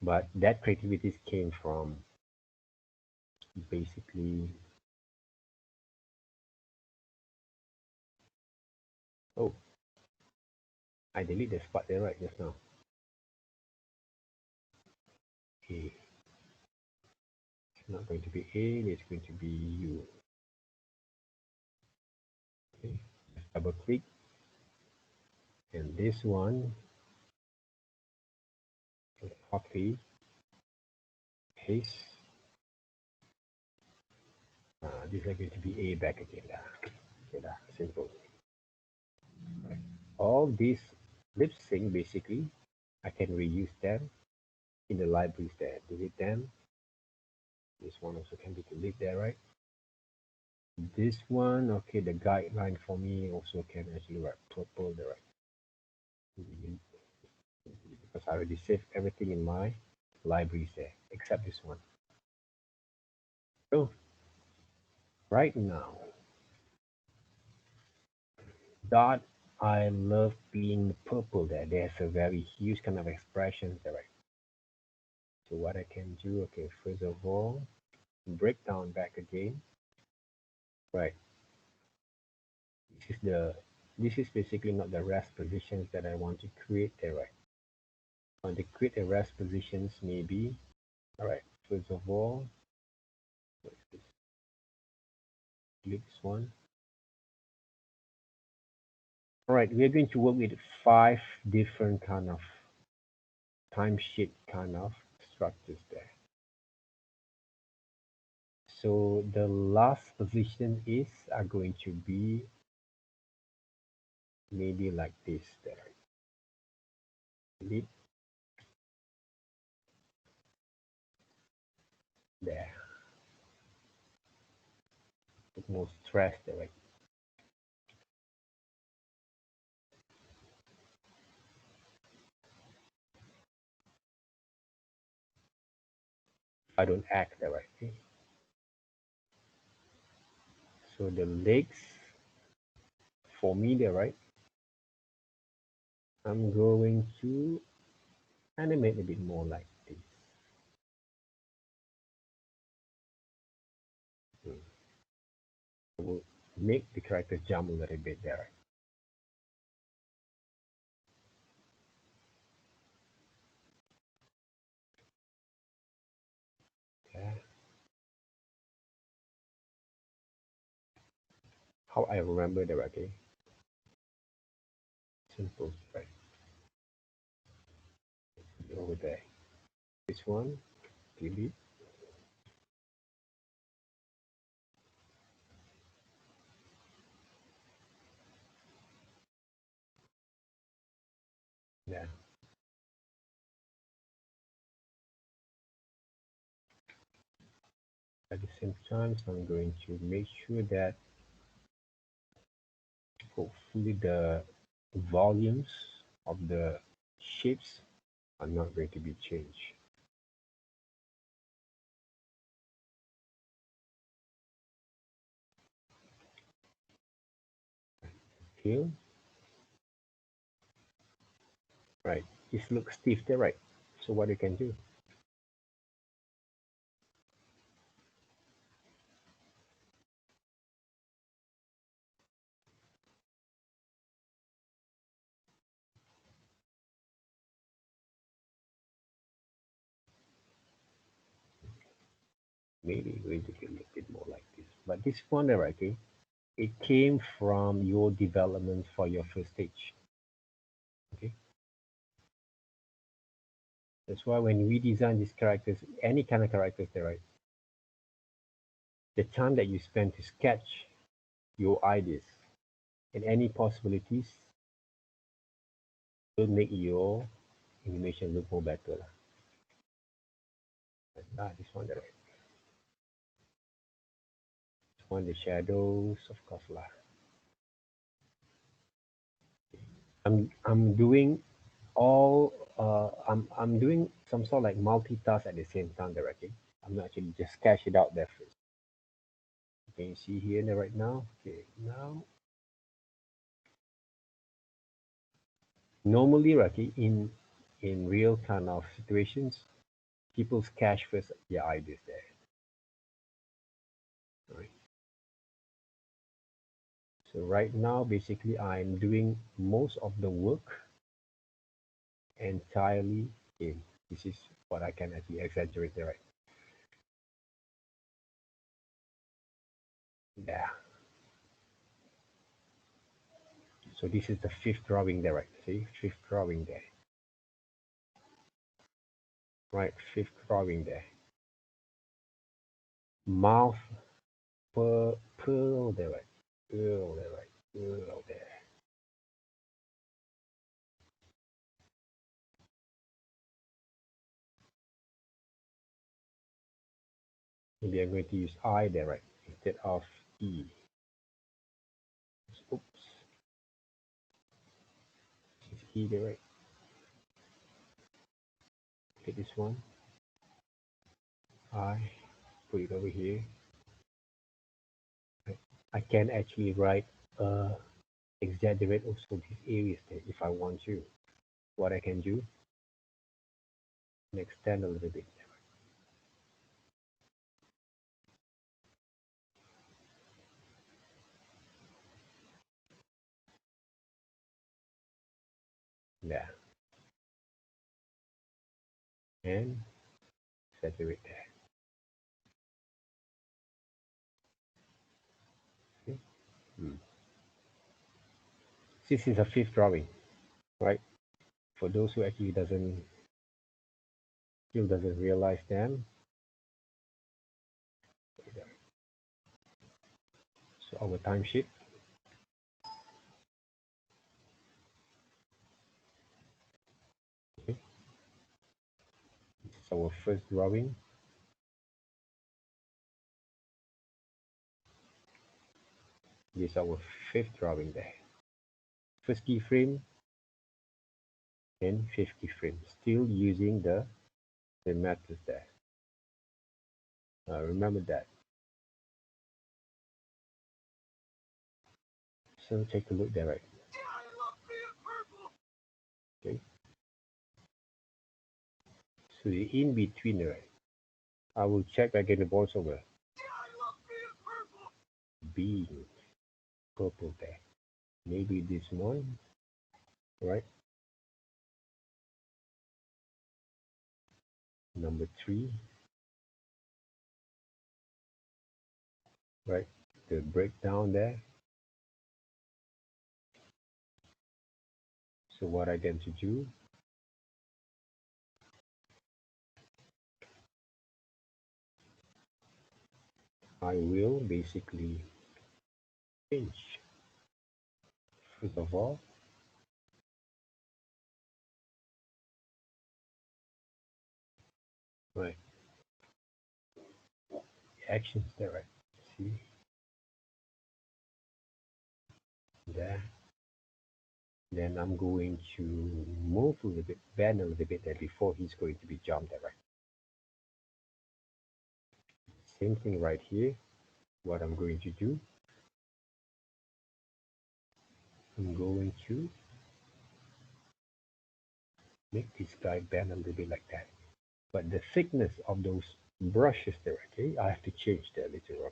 But that creativity came from basically, oh, I delete the spot there, right? Just now. A. It's not going to be A. It's going to be U. Okay. Just double click, and this one, copy, paste. This is going to be A back again. Okay, simple. Right. All these lip sync basically, I can reuse them in the libraries there. Delete them. This one also can be deleted there, right? This one, okay, the guideline for me also can actually write purple there, right? Because I already saved everything in my libraries there, except this one. So right now, dot I love being purple there. There's a very huge kind of expression there, right? So what I can do, okay, first of all, break down back again. Right. This is the this is basically not the rest positions that I want to create there, right? I want to create a rest positions maybe. All right. First of all, let's just click this one. All right, we're going to work with five different kind of timesheet kind of structures there. So the last position is are going to be maybe like this there. Delete there. Put more stress there. Right? I don't act there, right? Okay. So the legs for me there, right? I'm going to animate a bit more like this. Hmm. I will make the character jump a little bit there. Okay. How I remember there, okay? Simple, right? Over there. This one, delete. Yeah. At the same time, so I'm going to make sure that hopefully the volumes of the shapes are not going to be changed. Here, right? This looks stiff there, right? So what you can do, maybe going to be a little bit more like this. But this one there, okay, it came from your development for your first stage. Okay, that's why when we design these characters, any kind of characters there, right? The time that you spend to sketch your ideas and any possibilities will make your animation look more better lah. This one the right. This one the shadows, of course lah. I'm doing all I'm doing some sort of like multitask at the same time directly. I'm not actually just sketch it out there first. Can you see here right now? Okay, now normally right in real kind of situations, people sketch first their ideas there. Right. So right now basically I'm doing most of the work entirely in. This is what I can actually exaggerate there, right? Yeah. So this is the fifth drawing there, right? See, fifth drawing there. Right, fifth drawing there. Mouth pearl there, right? Pearl there, right? Pearl there. Maybe I'm going to use I there, right? Instead of E. Oops. It's E there, right? Take this one. I put it over here. Right. I can actually write exaggerate also these areas there if I want to. What I can do, and extend a little bit. there, and saturate there. See? Hmm. This is a fifth drawing, right? For those who actually still doesn't realize them. So our timesheet, okay, this is our first drawing. This is our fifth drawing there. First keyframe and fifth keyframe. Still using the methods there. Remember that. So take a look there, right? Okay. So the in between, right? I will check again the voiceover. Being purple there. Maybe this one, right? Number three, right? The breakdown there. So what I going to do, I will basically change. First of all, right? Actions there, right? See there. Then I'm going to move a little bit, bend a little bit there before he's going to be jumped there, right? Same thing right here. What I'm going to do, I'm going to make this guy bend a little bit like that. But the thickness of those brushes there, okay, I have to change that later on.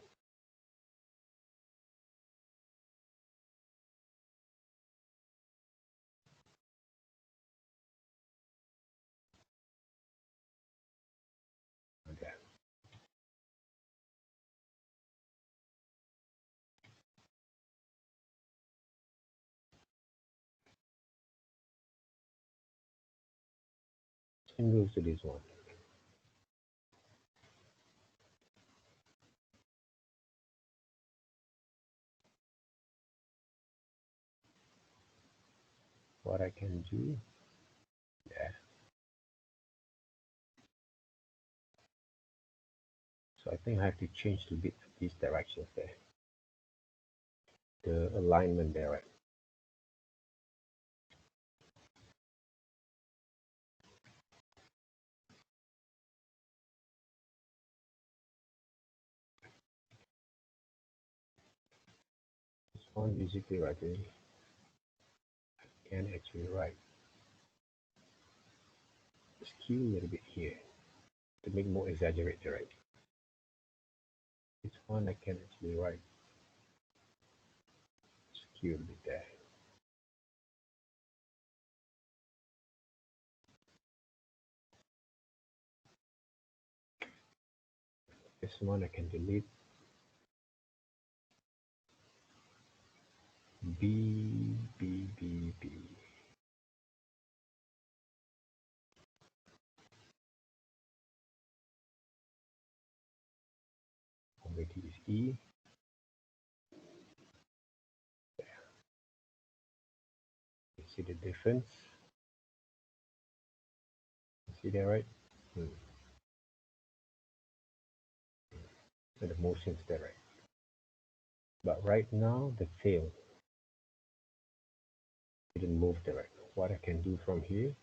Okay. Same goes to this one. What I can do, yeah. So I think I have to change a bit these directions there. The alignment there, right? This one basically right there. I can actually write skew a little bit here to make more exaggerated, right? This one I can actually write skew a bit there. This one I can delete B. Already is E. You see the difference? You see that, right? Hmm. So the motion's there, right? But right now the tail didn't move there, right? What I can do from here,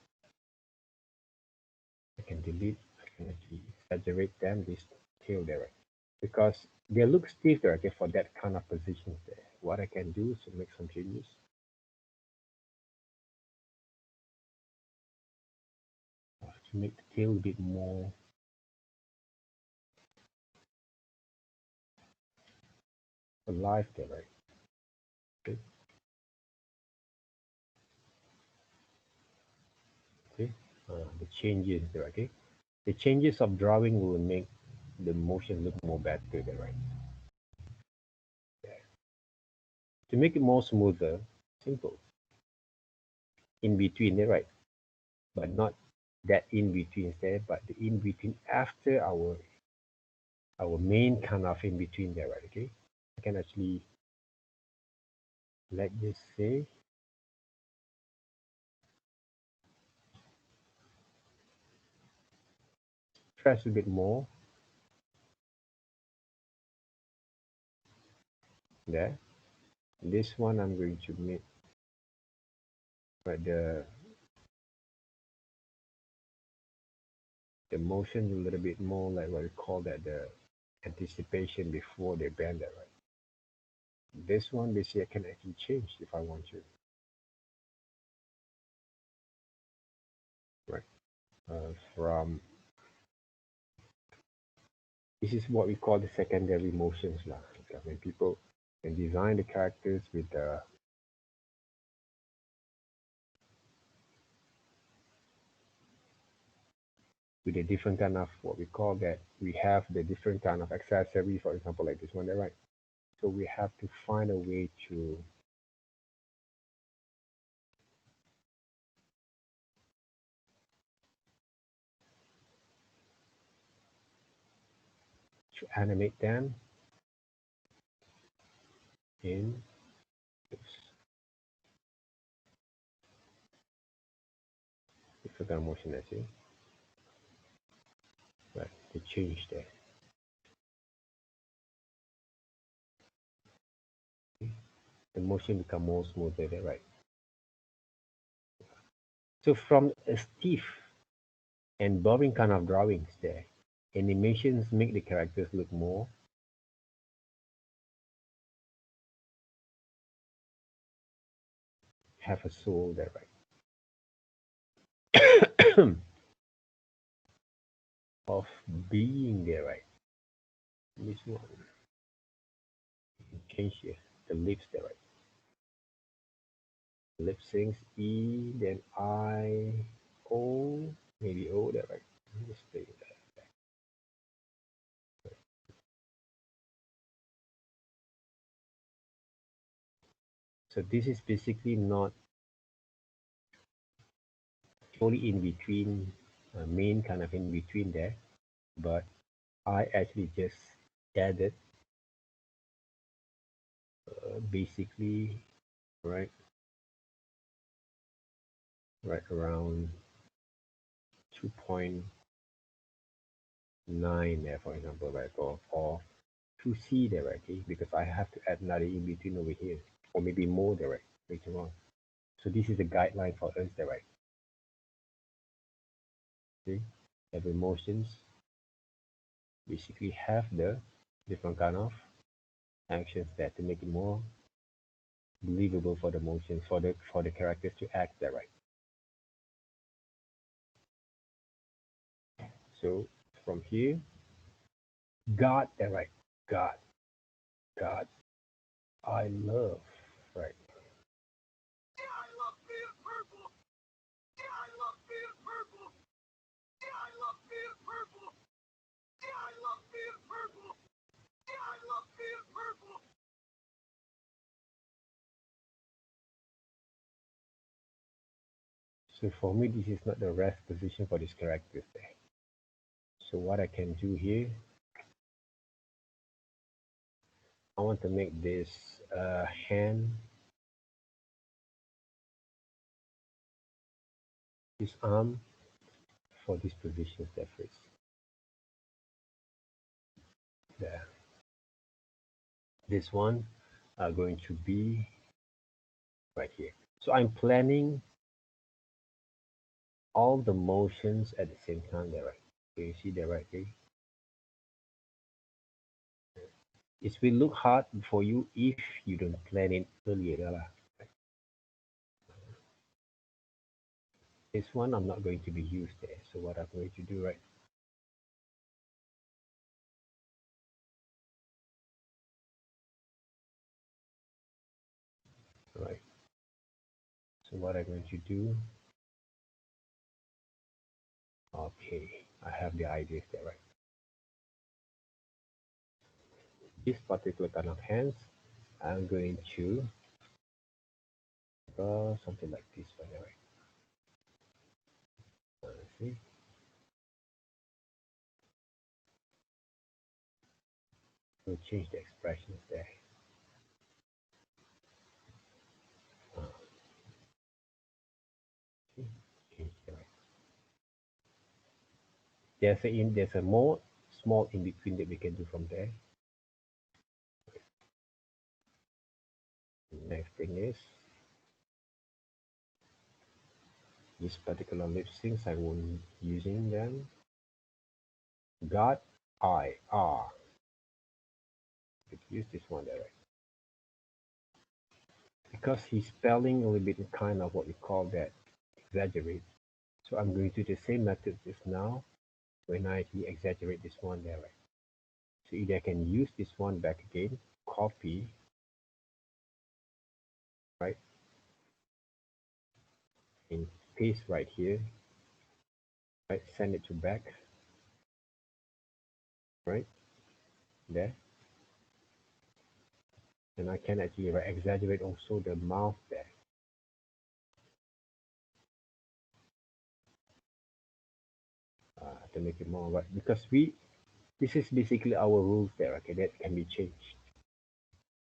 I can delete, I can actually exaggerate them, this tail there, right? Because they look stiff there, okay, for that kind of positions there. What I can do is to make some changes. To make the tail a bit more alive there, right? Okay. the changes there, okay? The changes of drawing will make the motion look more better there, right? Yeah. To make it more smoother, simple. In between there, right? But not that in between there, but the in between after our main kind of in between there, right? Okay. I can actually let's just say press a bit more there. This one I'm going to make but the motion a little bit more like what we call that the anticipation before they bend it, right? This one, this year, I can actually change if I want to, right? From this is what we call the secondary motions, lah. Okay, when people can design the characters with a different kind of what we call that we have the different kind of accessory, for example, like this one there, right? So we have to find a way to animate them in this different kind of motion. I see, right? To change there, the motion become more smoother there, right? So from a stiff and boring kind of drawings there, animations make the characters look more have a soul there, right? Of being there, right? This one change here, the lips there, right? Lip syncs E, then I, O, maybe O there, right? Just play with that. So this is basically not only in between, main kind of in between there, but I actually just added basically right right around 2.9 there, for example, right? Or 2C there, right? Okay? Because I have to add another in between over here, or maybe more there, right? Later on. So this is a guideline for us there, right? See, every motions basically have the different kind of actions there to make it more believable for the motions for the characters to act there, right? So from here, God there, right? God, God, I love, right? So for me, this is not the rest position for this characters there. So what I can do here, I want to make this hand, this arm for this position there first. There. This one are going to be right here. So I'm planning all the motions at the same time there, right? So you see there, right? Okay? It will look hard for you if you don't plan it earlier. Lah. This one I'm not going to be used there. So what I'm going to do, right? Right. So what I'm going to do, Okay, I have the ideas there, right? This particular kind of hands, I'm going to draw something like this one, right? See, we'll change the expressions there. Uh, see, change the right. There's a more small in between that we can do from there. Next thing is this particular lip syncs. I won't using them. God, I, R. Let's use this one there, right? Because he's spelling a little bit kind of what we call that exaggerate. So I'm going to do the same method just now when I exaggerate this one there, right? So either I can use this one back again, copy, right, and paste right here, right, send it to back, right, there, and I can actually right, exaggerate also the mouth there to make it more right, because this is basically our rules there, okay, that can be changed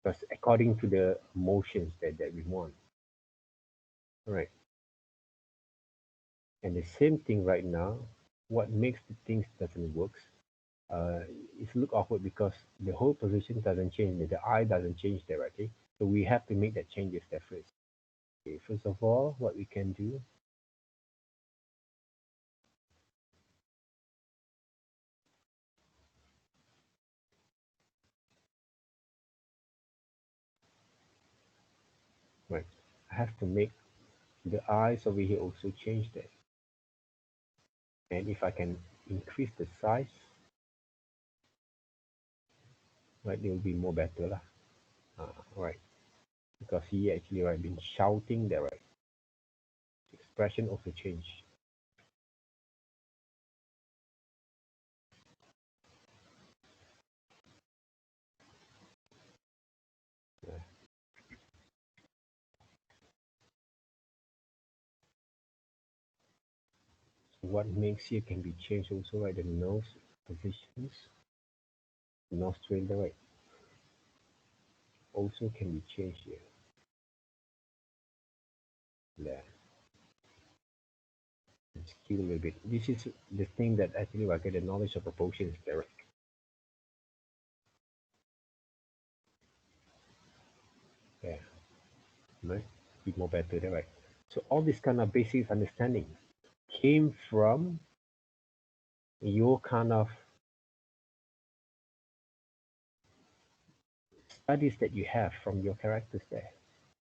because according to the motions that we want, right, and the same thing right now, what makes the things doesn't work uh, it's look awkward because the whole position doesn't change, the eye doesn't change there, okay? So we have to make that changes there first. Okay, first of all, what we can do, right? I have to make the eyes over here also change there. And if I can increase the size, right, it will be more better lah. Right, because he actually right been shouting there, right? Expression also change. Yeah. So what makes here can be changed also, right? The nose positions, nostril, the right, also can be changed here. There. Skill a little bit. This is the thing that actually I get the knowledge of proportions there. Yeah, right? Be more better there, right? So all this kind of basic understanding came from your kind of studies that you have from your characters there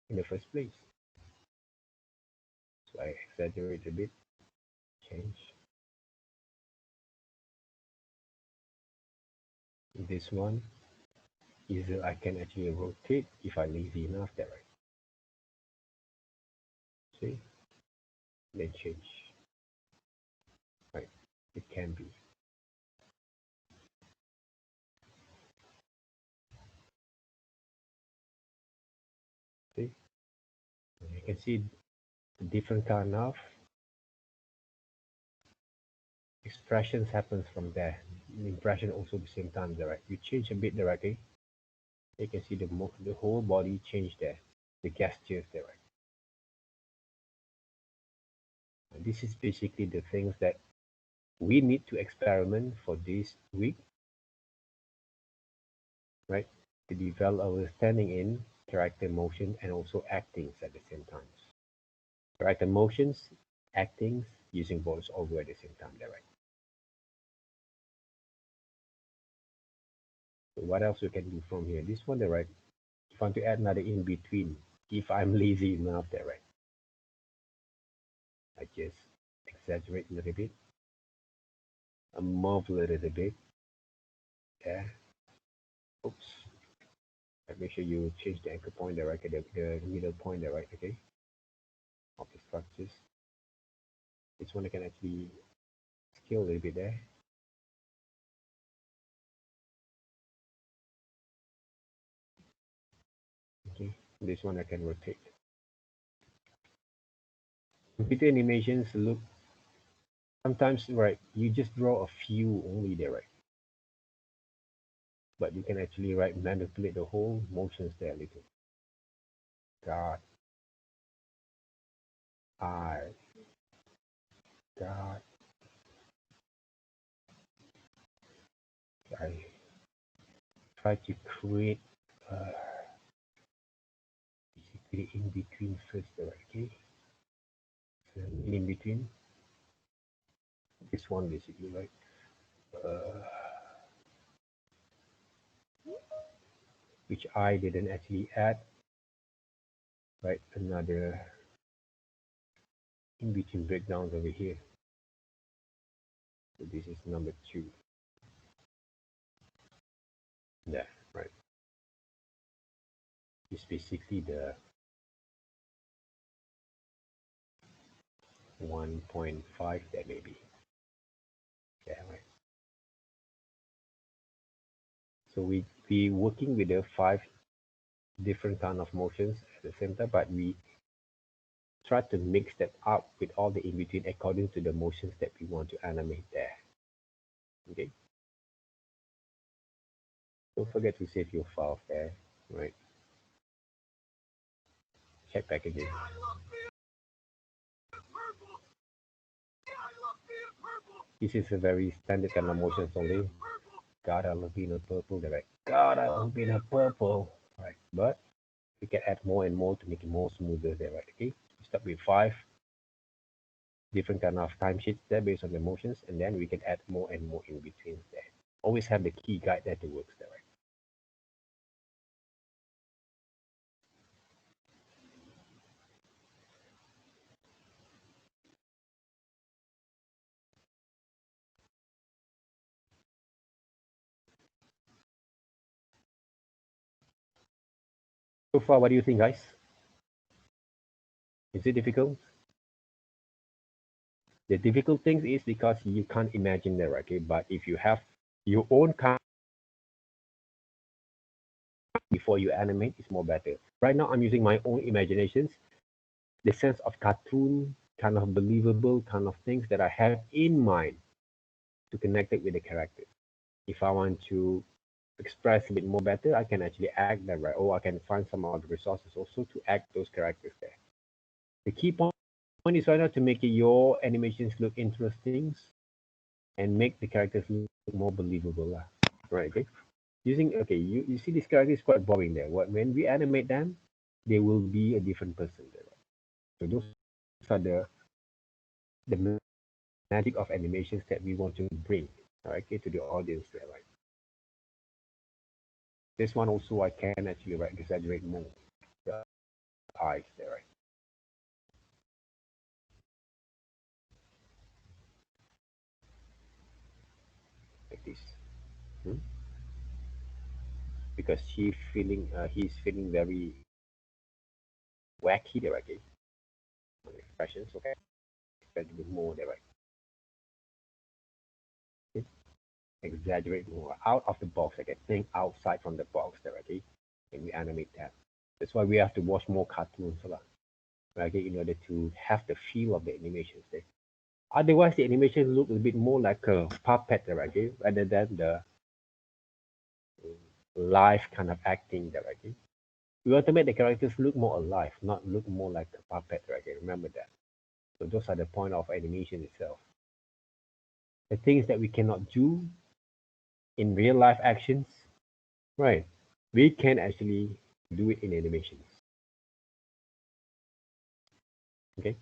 in the first place. So I exaggerate a bit, change. This one is I can actually rotate if I lazy enough there, right? See, then change, right? It can be. See, you can see the different kind of expressions happens from there. Impression also the same time there, right? You change a bit there, okay? You can see the whole body change there, the gestures there, right? And this is basically the things that we need to experiment for this week, right? To develop our standing in character motion and also actings at the same time. Character motions, actings, using voice over at the same time there, right? So what else we can do from here? This one there, right? If I want to add another in between, if I'm lazy enough there, right? I just exaggerate a little bit, I move a little bit. Yeah. Oops. Make sure you change the anchor point there, right? Okay, the middle point there, right? Okay. Of the structures. This one I can actually scale a little bit there. Okay, this one I can rotate. Computer animations look sometimes right. You just draw a few only there, right? But you can actually right manipulate the whole motions there a little. God, I, God, I try to create basically in between first there, okay? So in between this one basically, right? Uh, which I didn't actually add, right? Another in between breakdowns over here. So this is number two. There, right? It's basically the 1.5 there maybe. Yeah, right. So we working with the five different kind of motions at the same time, but we try to mix that up with all the in between according to the motions that we want to animate there. Okay. Don't forget to save your files there, right? Check back again. This is a very standard kind of motions only. God, I love being a purple. They're like, God, I love being a purple. Right. But we can add more and more to make it more smoother there, right? Okay. Start with five different kind of time sheets there based on the motions, and then we can add more and more in between there. Always have the key guide that works there, right? So far, what do you think, guys? Is it difficult? The difficult thing is because you can't imagine that, okay? But if you have your own kind before you animate, it's more better. Right now, I'm using my own imaginations, the sense of cartoon, kind of believable kind of things that I have in mind to connect it with the characters. If I want to express a bit more better, I can actually act that right, or I can find some other resources also to act those characters there. The key point is right now to make your animations look interesting and make the characters look more believable. Right, okay? Okay, you see this character is quite boring there. When we animate them, they will be a different person there. Right? So those are the magic of animations that we want to bring, okay, to the audience there, right? This one also I can actually right, exaggerate more the eyes there, right? Like this. Hmm? Because he's feeling very wacky there, okay? Expressions, okay? Exaggerate more there, right? Okay? Exaggerate more out of the box, okay? Think outside from the box there, okay? And we animate that. That's why we have to watch more cartoons, okay, in order to have the feel of the animations there. Otherwise, the animation look a bit more like a puppet, okay, rather than the live kind of acting, okay. We want to make the characters look more alive, not look more like a puppet, okay. Remember that. So those are the point of animation itself. The things that we cannot do in real life actions, right? We can actually do it in animations. Okay.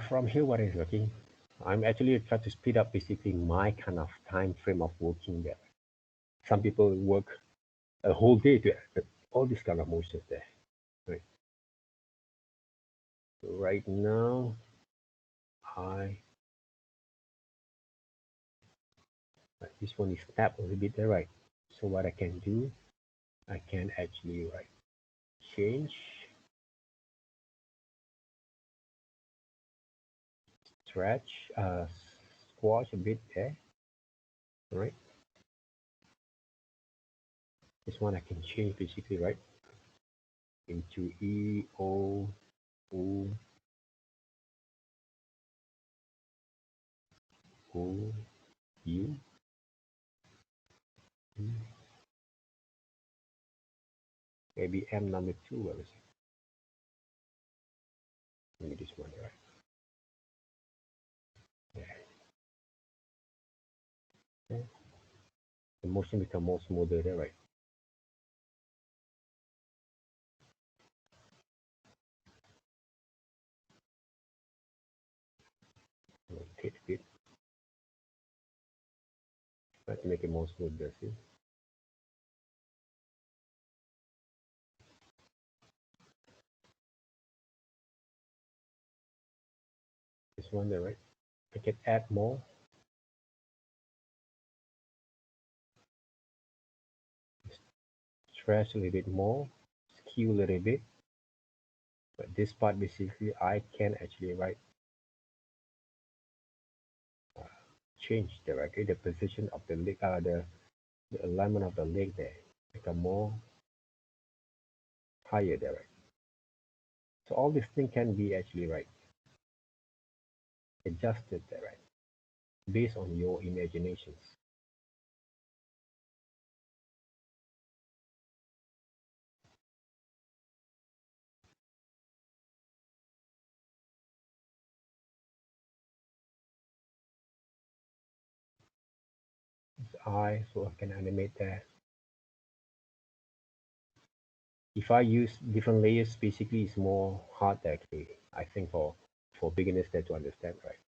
From here, what is okay? I'm actually trying to speed up basically my kind of time frame of working there. Some people work a whole day to all these kind of motions there. Right. So right now, I this one is tapped a little bit there, right? So what I can do, I can actually right change stretch, squash a bit there, right? This one I can change basically, right? Into E, O, U, O, U, E. Maybe M number two, where is it? Maybe this one, right? There. Yeah. The motion become more smoother there, right? Rotate a bit, try to make it more smoother, see? This one there, right? I can add more, stretch a little bit more, skew a little bit, but this part basically I can actually, right, uh, change there, okay? The position of the leg, the alignment of the leg there, become more higher there, right? So all these things can be actually, right, adjusted there, right, based on your imaginations. I so I can animate that. If I use different layers, basically it's more hard actually. I think for beginners there to understand, right?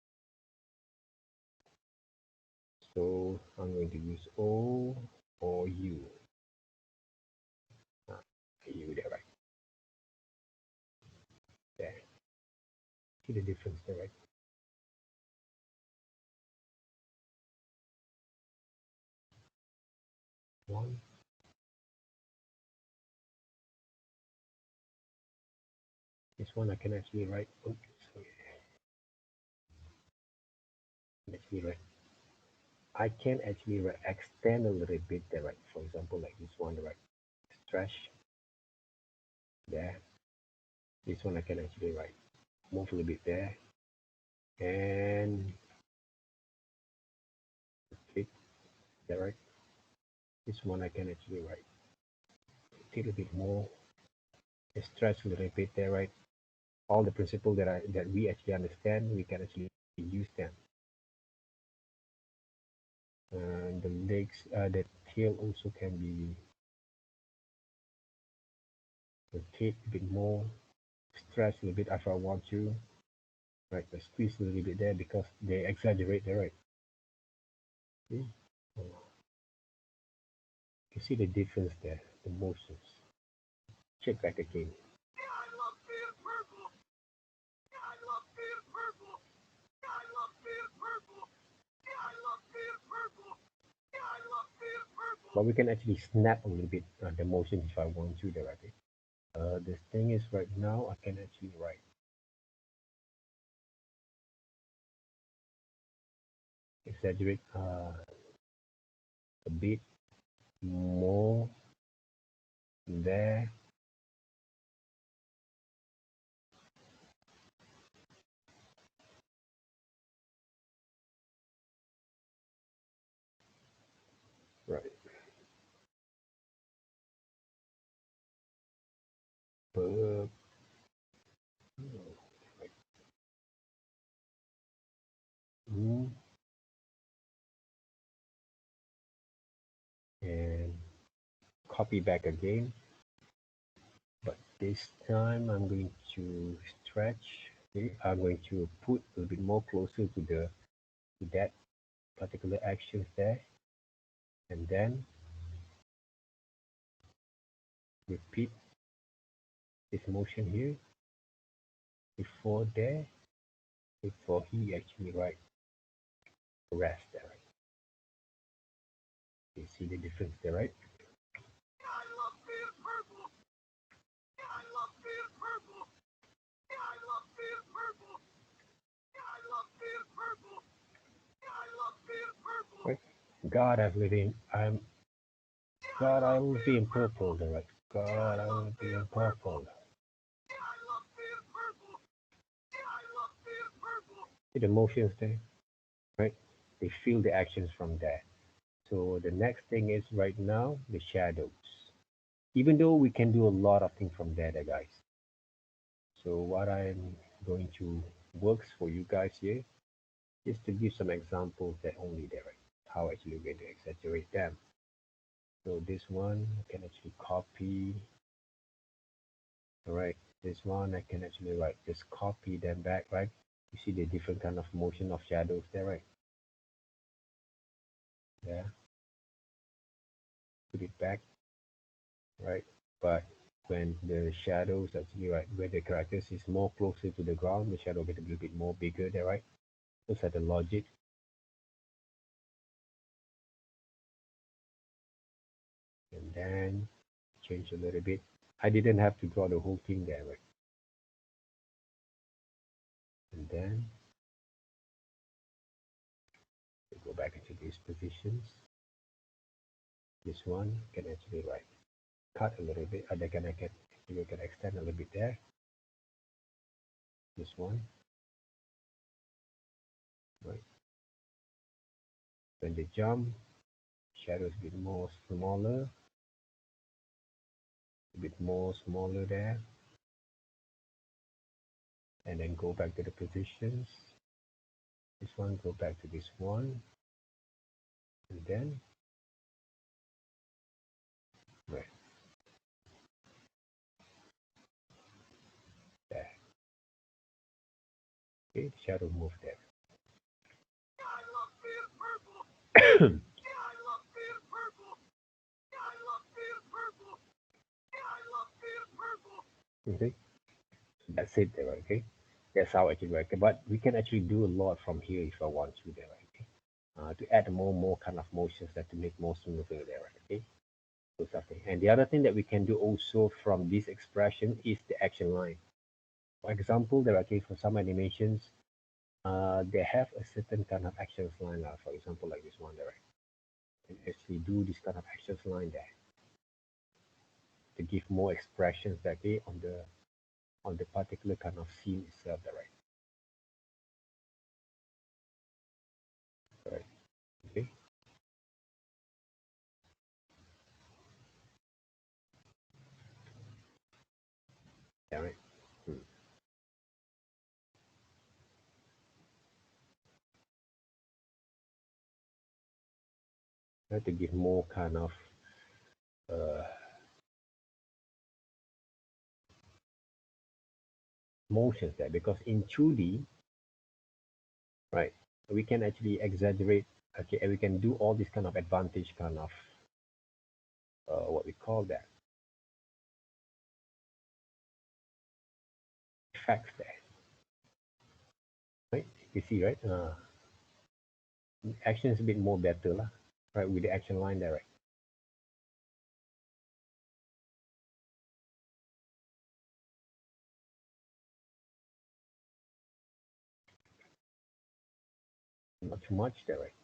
So I'm going to use O or U. Uh, U there, right? There. See the difference there, right? One. This one I can actually write. Oops, sorry. Actually write. I can actually extend a little bit there, right? For example, like this one, right? Stretch there. This one I can actually write. Move a little bit there. And click there, right? This one I can actually write. Take a bit more. Stretch a little bit there, right? All the principle that we actually understand, we can actually use them. And the legs, the tail also can be rotate a bit more, stretch a little bit if I want to, right? I squeeze a little bit there because they exaggerate there, right? See? You see the difference there, the motions. Check back again. But we can actually snap a little bit the motion if I want to there, right? The thing is right now I can actually write, exaggerate a bit more there. Right. But, right. Mm, and copy back again. But this time I'm going to stretch. Okay? I'm going to put a little bit more closer to that particular action there, and then repeat this motion here before there, before he actually right rest there. Right? You see the difference there, right? Right? God, God, I will be in purple. They're like, God, I will be in purple. See the motions there, right? They feel the actions from there. So the next thing is right now the shadows. Even though we can do a lot of things from there, guys. So what I'm going to works for you guys here is to give some examples that only there, right? How actually we're going to exaggerate them. So this one I can actually copy. All right, this one I can actually right just copy them back, right? You see the different kind of motion of shadows there, right? Yeah, put it back, right? But when the shadows actually right where the characters is more closer to the ground, the shadow get a little bit more bigger there, right? Those are the logic. And then change a little bit. I didn't have to draw the whole thing there, right? And then we go back into these positions. This one can actually right cut a little bit. They can I can you can extend a little bit there. This one, right? When they jump, shadows a bit more smaller, a bit more smaller there, and then go back to the positions. This one, go back to this one, and then right there. Okay, the shadow move there. Okay, so that's it there. Okay, that's how I can work. But we can actually do a lot from here if I want to there. Okay, to add more kind of motions that to make more smoother there. Okay, so something. And the other thing that we can do also from this expression is the action line. For example, there are okay for some animations, they have a certain kind of actions line. For example, like this one there, and actually do this kind of actions line there to give more expressions that okay on the particular kind of scene itself there, right? Okay, yeah, right. Hmm. To give more kind of uh, motions there because in 2D, right, we can actually exaggerate. Okay, and we can do all this kind of advantage kind of what we call that effects there, right? You see, right? Action is a bit more better lah, right? With the action line there, right? Not too much there, right?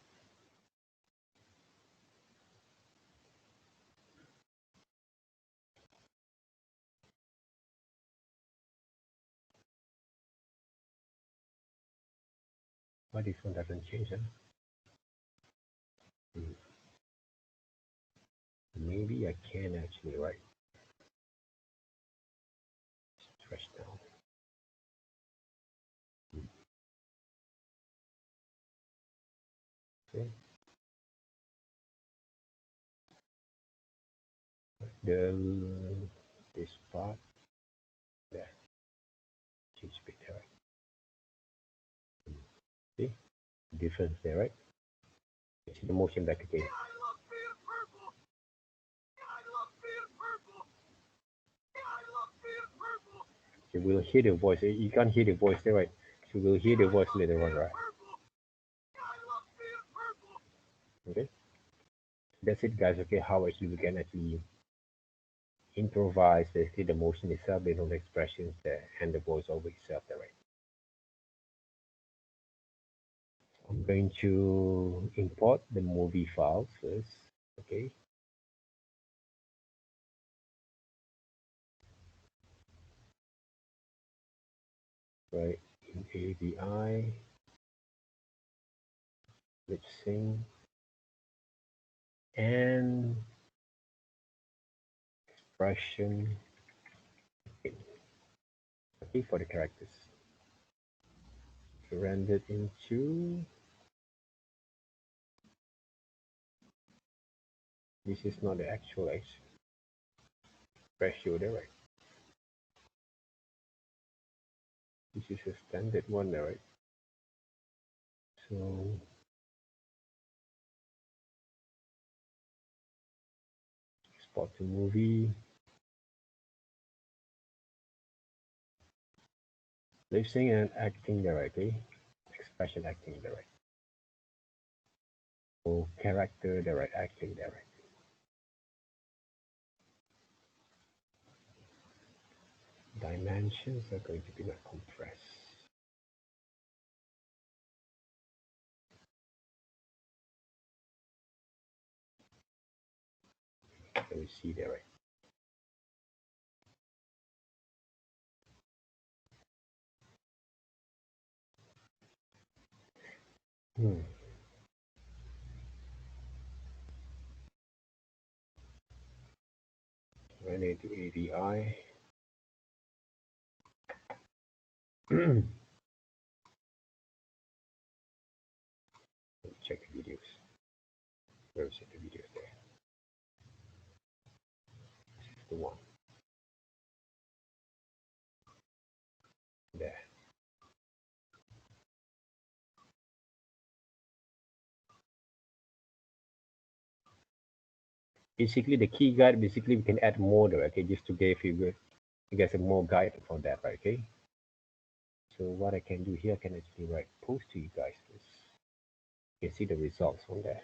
But this one doesn't change, huh? Hmm. Maybe I can actually, right? Stretch down. Hmm. Okay. The this part there, change a bit there, right? Hmm. See difference there, right? You see the motion back again. You will hear the voice. You can't hear the voice there, right? You will hear the voice later on, right? Okay. That's it, guys. Okay, how actually we can actually improvise basically the motion itself based on the expressions there and the voiceover itself there, right? I'm going to import the movie files first. Okay, right in AVI, lipsync, and expression. Okay, for the characters, rendered into. This is not the actual ratio there, right? This is a standard one there, right? So export to movie, lip sync and acting there, right? Okay, expression acting there, right? So character there, right? Acting there, right? Dimensions are going to be not compressed. So we see there, right? Hmm. Run into AVI. Check the videos. Where is it? The videos there. This is the one there. Basically, the key guide. Basically, we can add more there. Okay, just to give you guys a more guide for that, right? Okay. So what I can do here, I can actually write post to you guys. This. You can see the results from there.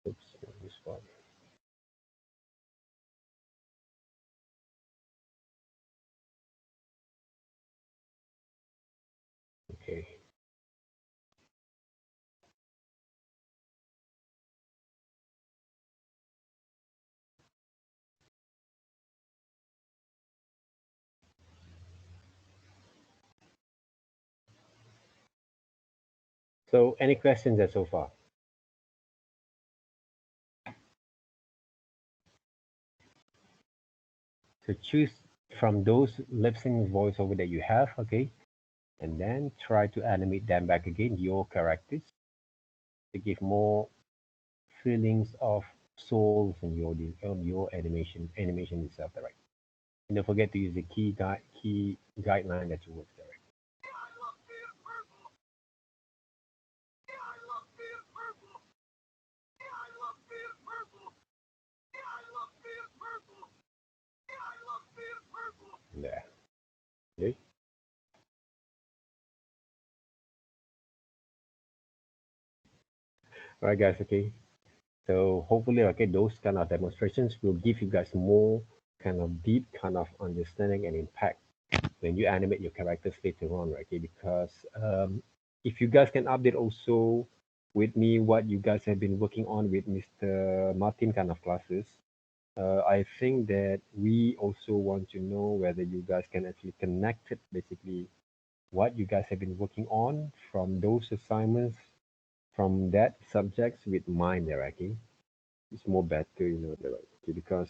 Oops, this one. Okay. So any questions there so far? So choose from those lip sync voiceover that you have, okay, and then try to animate them back again, your characters, to give more feelings of souls in your animation itself, right? And don't forget to use the key guideline that you work there. There. Okay. All right, guys. Okay. So hopefully, okay, those kind of demonstrations will give you guys more kind of deep kind of understanding and impact when you animate your characters later on, right? Okay, because if you guys can update also with me what you guys have been working on with Mr. Martin kind of classes, I think that we also want to know whether you guys can actually connect it, basically what you guys have been working on from those assignments from that subjects with mine there, okay? It's more better, okay, because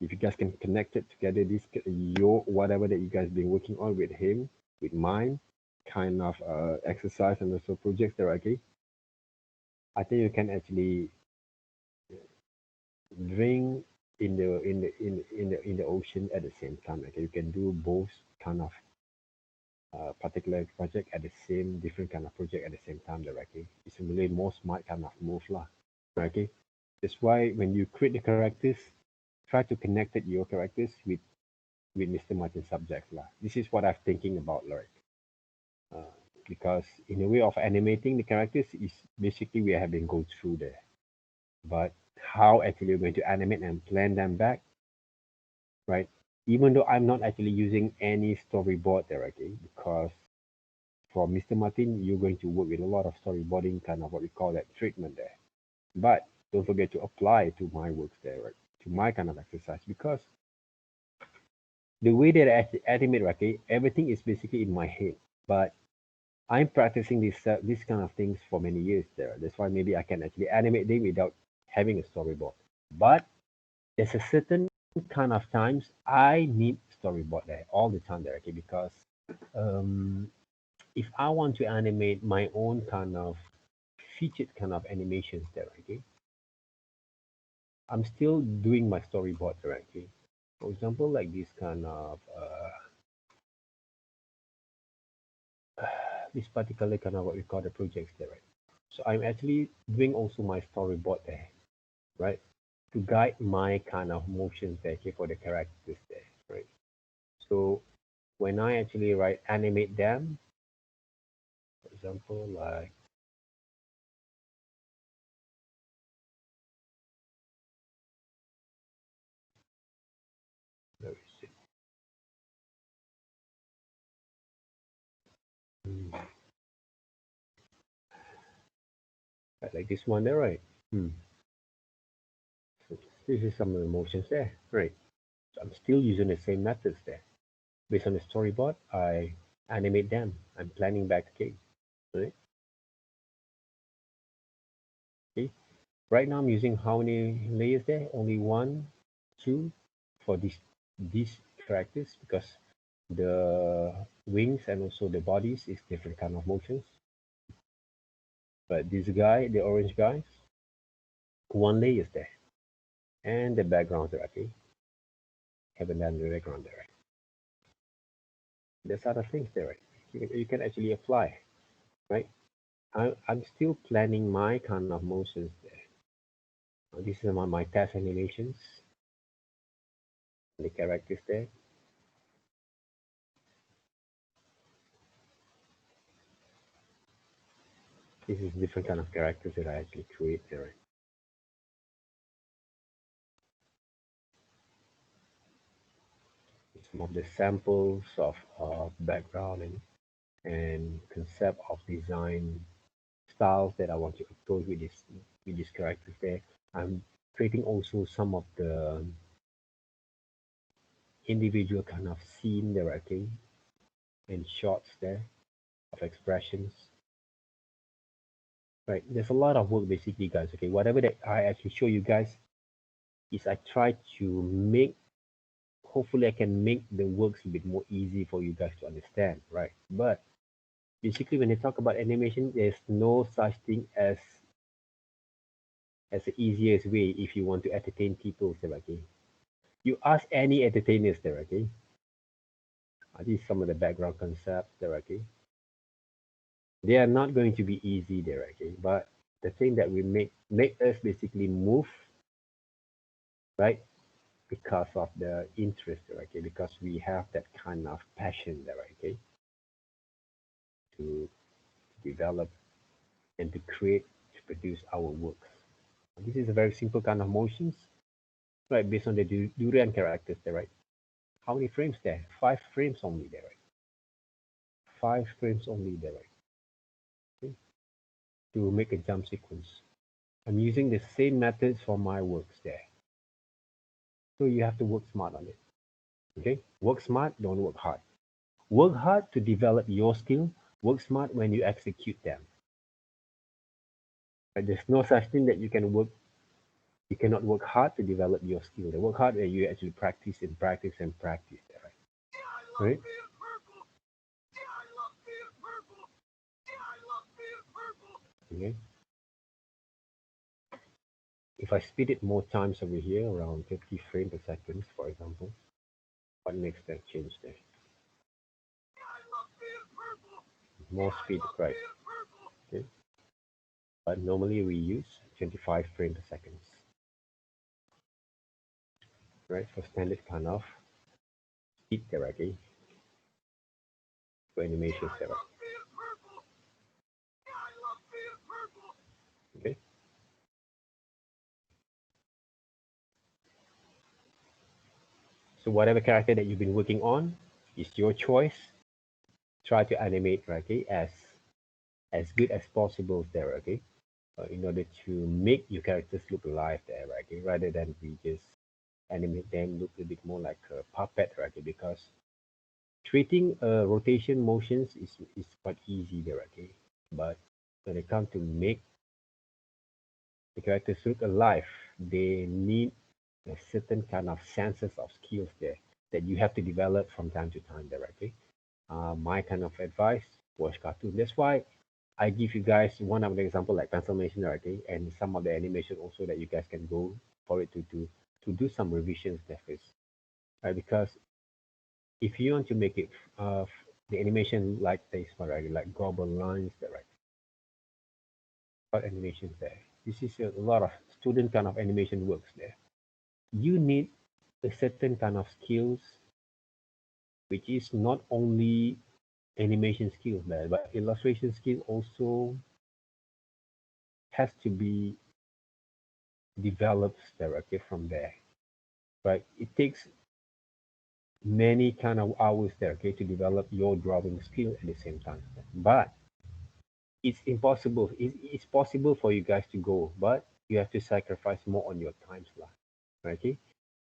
if you guys can connect it together, this your whatever that you guys been working on with him, with mine, kind of exercise and also projects there, okay? I think you can actually drink in the ocean at the same time. Okay, you can do both kind of particular project at the same different kind of project at the same time directly. It's really more smart kind of move lah. Okay, that's why when you create the characters, try to connect it your characters with Mr. Martin subjects lah. This is what I'm thinking about, like. Uh, because in a way of animating the characters is basically we have been go through there. But how actually we're going to animate and plan them back, right? Even though I'm not actually using any storyboard there, okay? Because for Mr. Martin, you're going to work with a lot of storyboarding, kind of what we call that treatment there. But don't forget to apply to my works there, right? To my kind of exercise, because the way that I animate, okay, everything is basically in my head. But I'm practicing this kind of things for many years there. That's why maybe I can actually animate them without having a storyboard. But there's a certain kind of times I need storyboard there all the time there, okay? Because um, if I want to animate my own kind of featured kind of animations there, okay, I'm still doing my storyboard there, okay. For example, like this kind of this particular kind of what we call the projects there, right? So I'm actually doing also my storyboard there, right? To guide my kind of motions there, okay, for the characters there, right? So when I actually write animate them, for example, like where is it? Hmm, right, like this one there, right? Hmm. So this is some of the motions there, right? So I'm still using the same methods there. Based on the storyboard, I animate them. I'm planning back again, right? Okay. Right now I'm using how many layers there? Only one, two for these characters because the wings and also the bodies is different kind of motions. But this guy, the orange guy, one layer is there. And the background there, okay? Haven't done the background there. There's other things there, right? You can actually apply, right? I'm still planning my kind of motions there. This is my test animations, the characters there. This is different kind of characters that I actually create there, right? Some of the samples of background and concept of design styles that I want to approach with these characters there. I'm creating also some of the individual kind of scene there, okay, and shots there of expressions. Right. There's a lot of work basically, guys. Okay. Whatever that I actually show you guys is I try to make hopefully I can make the works a bit more easy for you guys to understand, right? But basically when they talk about animation, there's no such thing as the easiest way if you want to entertain people, say, okay. You ask any entertainers there, okay? These some of the background concepts there, okay? They are not going to be easy there, okay? But the thing that we make us basically move, right? Because of the interest there, okay? Because we have that kind of passion there, okay? To develop and to create, to produce our works. This is a very simple kind of motions, right? Based on the durian characters there, right? How many frames there? 5 frames only there, right? 5 frames only there, right? Okay? To make a jump sequence. I'm using the same methods for my works there. So you have to work smart on it. Okay? Work smart, don't work hard. Work hard to develop your skill. Work smart when you execute them. Right? There's no such thing that you cannot work hard to develop your skill. The work hard where you actually practice and practice and practice. Right? Okay. If I speed it more times over here, around 50 frames per second, for example, what makes that change there? More speed, right? Okay. But normally we use 25 frames per second, right? For standard kind of speed there, okay? For animation there, okay? So whatever character that you've been working on is your choice. Try to animate, right, okay, as good as possible there, okay? In order to make your characters look alive there, right, okay? Rather than we just animate them look a bit more like a puppet, right, okay? Because treating rotation motions is quite easy there, okay? But when it comes to make the characters look alive, they need a certain kind of senses of skills there that you have to develop from time to time there, okay? My kind of advice, watch cartoon. That's why I give you guys one of the example like pencil animation, okay, and some of the animation also that you guys can go for it to do some revisions there first, right? Because if you want to make it the animation like this one, right, like global lines there, right, what animations there. This is a lot of student kind of animation works there. You need a certain kind of skills, which is not only animation skills there, but illustration skill also has to be developed directly from there, right? It takes many kind of hours there, okay, to develop your drawing skill at the same time. But it's impossible. It's possible for you guys to go, but you have to sacrifice more on your time slot, okay?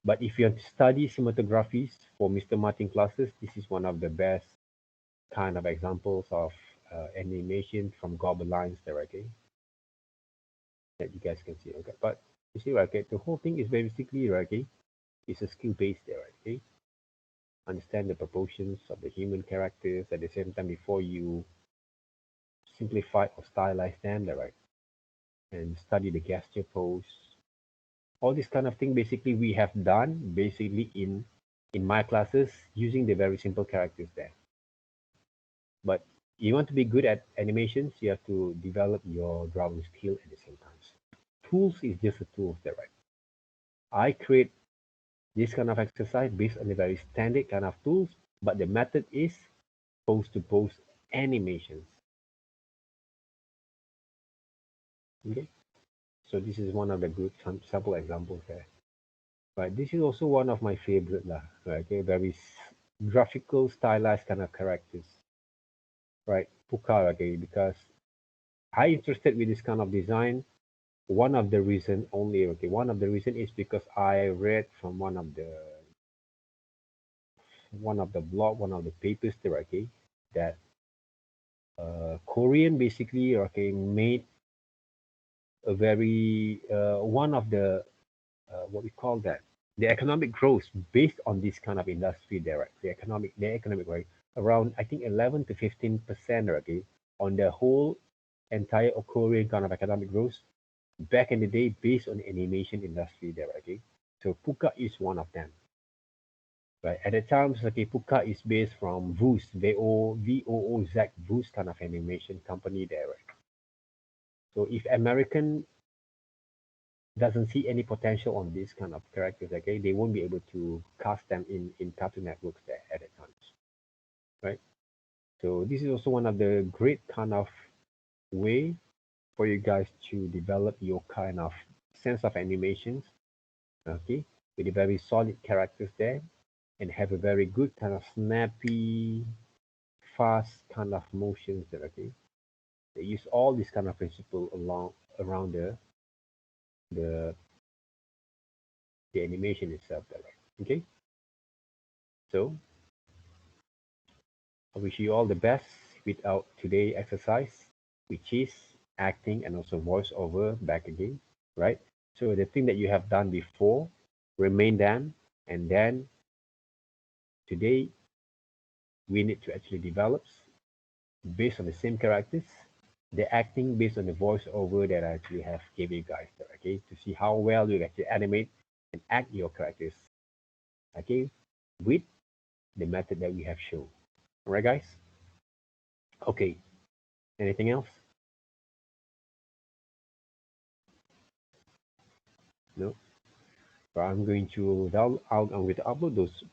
But if you have to study cinematographies for Mr. Martin classes, this is one of the best kind of examples of animation from Gobble lines there, okay, that you guys can see, okay? But you see, right, okay, the whole thing is basically, right, okay, it's a skill based there, right, okay? Understand the proportions of the human characters at the same time before you simplify or stylize them, right? And study the gesture pose. All this kind of thing basically we have done basically in my classes using the very simple characters there. But you want to be good at animations, you have to develop your drawing skill at the same time. Tools is just a tool there, right? I create this kind of exercise based on the very standard kind of tools, but the method is pose to pose animations. Okay, so this is one of the good sample examples there. Right, this is also one of my favorite lah. Right, okay, very graphical, stylized kind of characters. Right, Puka, okay, because I interested with this kind of design. One of the reason only, okay, one of the reason is because I read from one of the blog, one of the papers there, okay, that Korean basically, okay, made a very one of the what we call that the economic growth based on this kind of industry there, right? The economic rate around I think 11 to 15% okay on the whole entire Korean kind of economic growth back in the day based on the animation industry there, okay? So Puka is one of them. Right. At the time, okay, Puka is based from VOOZ, VOOZ, VOOZ kind of animation company there. Right? So if American doesn't see any potential on these kind of characters, okay, they won't be able to cast them in Cartoon Networks there at the times, right? So this is also one of the great kind of way for you guys to develop your kind of sense of animations, okay, with a very solid characters there, and have a very good kind of snappy, fast kind of motions there, okay. They use all this kind of principle along around the the animation itself there, right? Okay. So I wish you all the best with our today exercise, which is acting and also voiceover back again, right? So the thing that you have done before, remain them, and then today we need to actually develop based on the same characters, the acting based on the voiceover that I actually have gave you guys there, okay, to see how well you actually animate and act your characters, okay, with the method that we have shown. All right, guys. Okay. Anything else? No. So I'm going to I'm going to upload those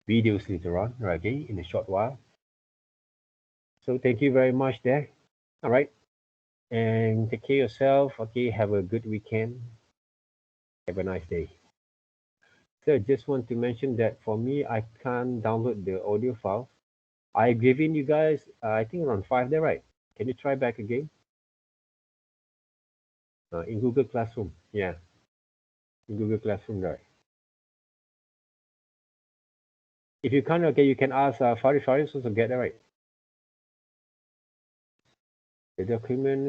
videos later on, okay, in a short while. So thank you very much there. All right. And take care of yourself. Okay. Have a good weekend. Have a nice day. So just want to mention that for me, I can't download the audio file. I given you guys, I think around 5 there, right? Can you try back again? In Google Classroom. Yeah, in Google Classroom, right? If you can't, okay, you can ask Farid also get that right. The document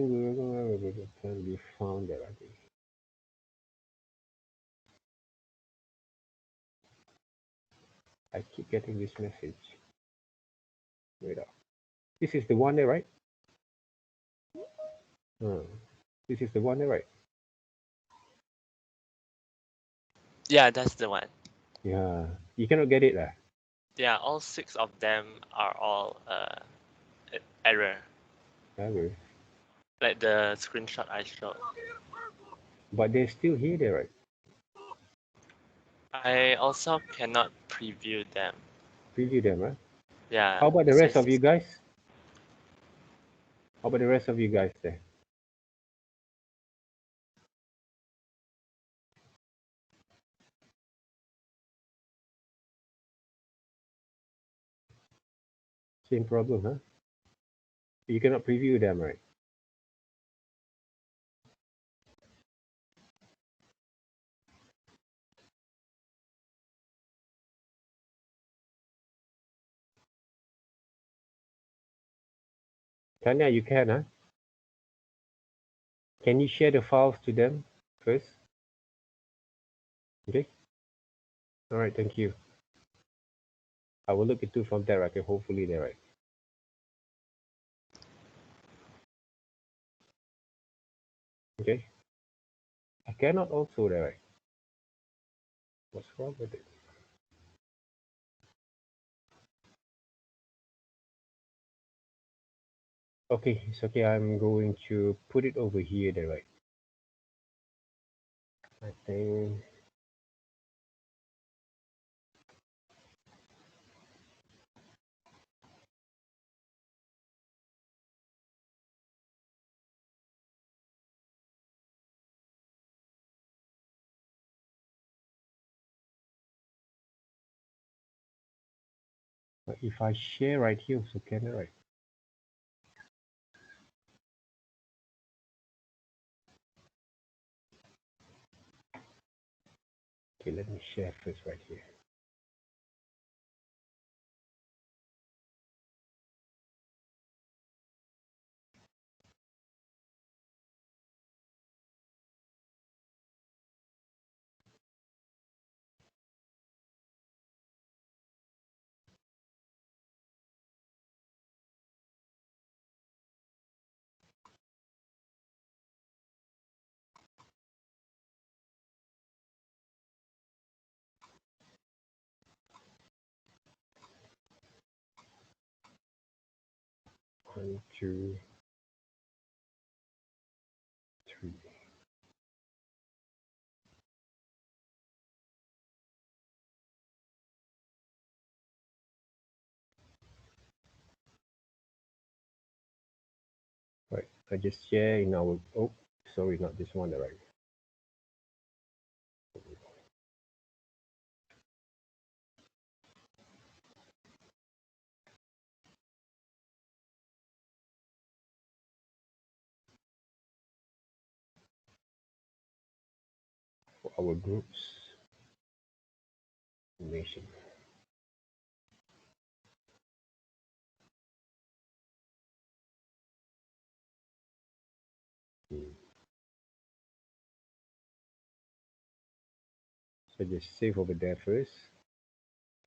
can be found there, I think. I keep getting this message. Wait up. This is the one there, right? Hmm. This is the one there, right? Yeah, that's the one. Yeah. You cannot get it, lah. Yeah, all 6 of them are all error, Yeah, like the screenshot I showed. but they're still here, there, right? I also cannot preview them. Preview them, right? Yeah, How about the it rest says of you guys? How about the rest of you guys there? Same problem, huh? You cannot preview them, right? Tanya, you can, huh? Can you share the files to them first? Okay. All right. Thank you. I will look into from there. Okay. Hopefully they're right. Okay. I cannot also there, right? What's wrong with it? Okay. It's okay. I'm going to put it over here there, right? I think. But if I share right here, so can I, right? Okay. Let me share first right here. One, two, three. Right. I just share in our. Oh, sorry, not this one, right? For our groups information. Hmm. So just save over there first.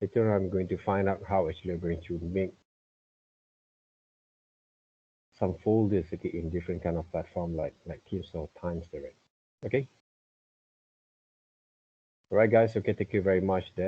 Later on, I'm going to find out how actually I'm going to make some folders, okay, in different kind of platform like Teams or Times Direct. Okay. All right, guys. Okay, thank you very much.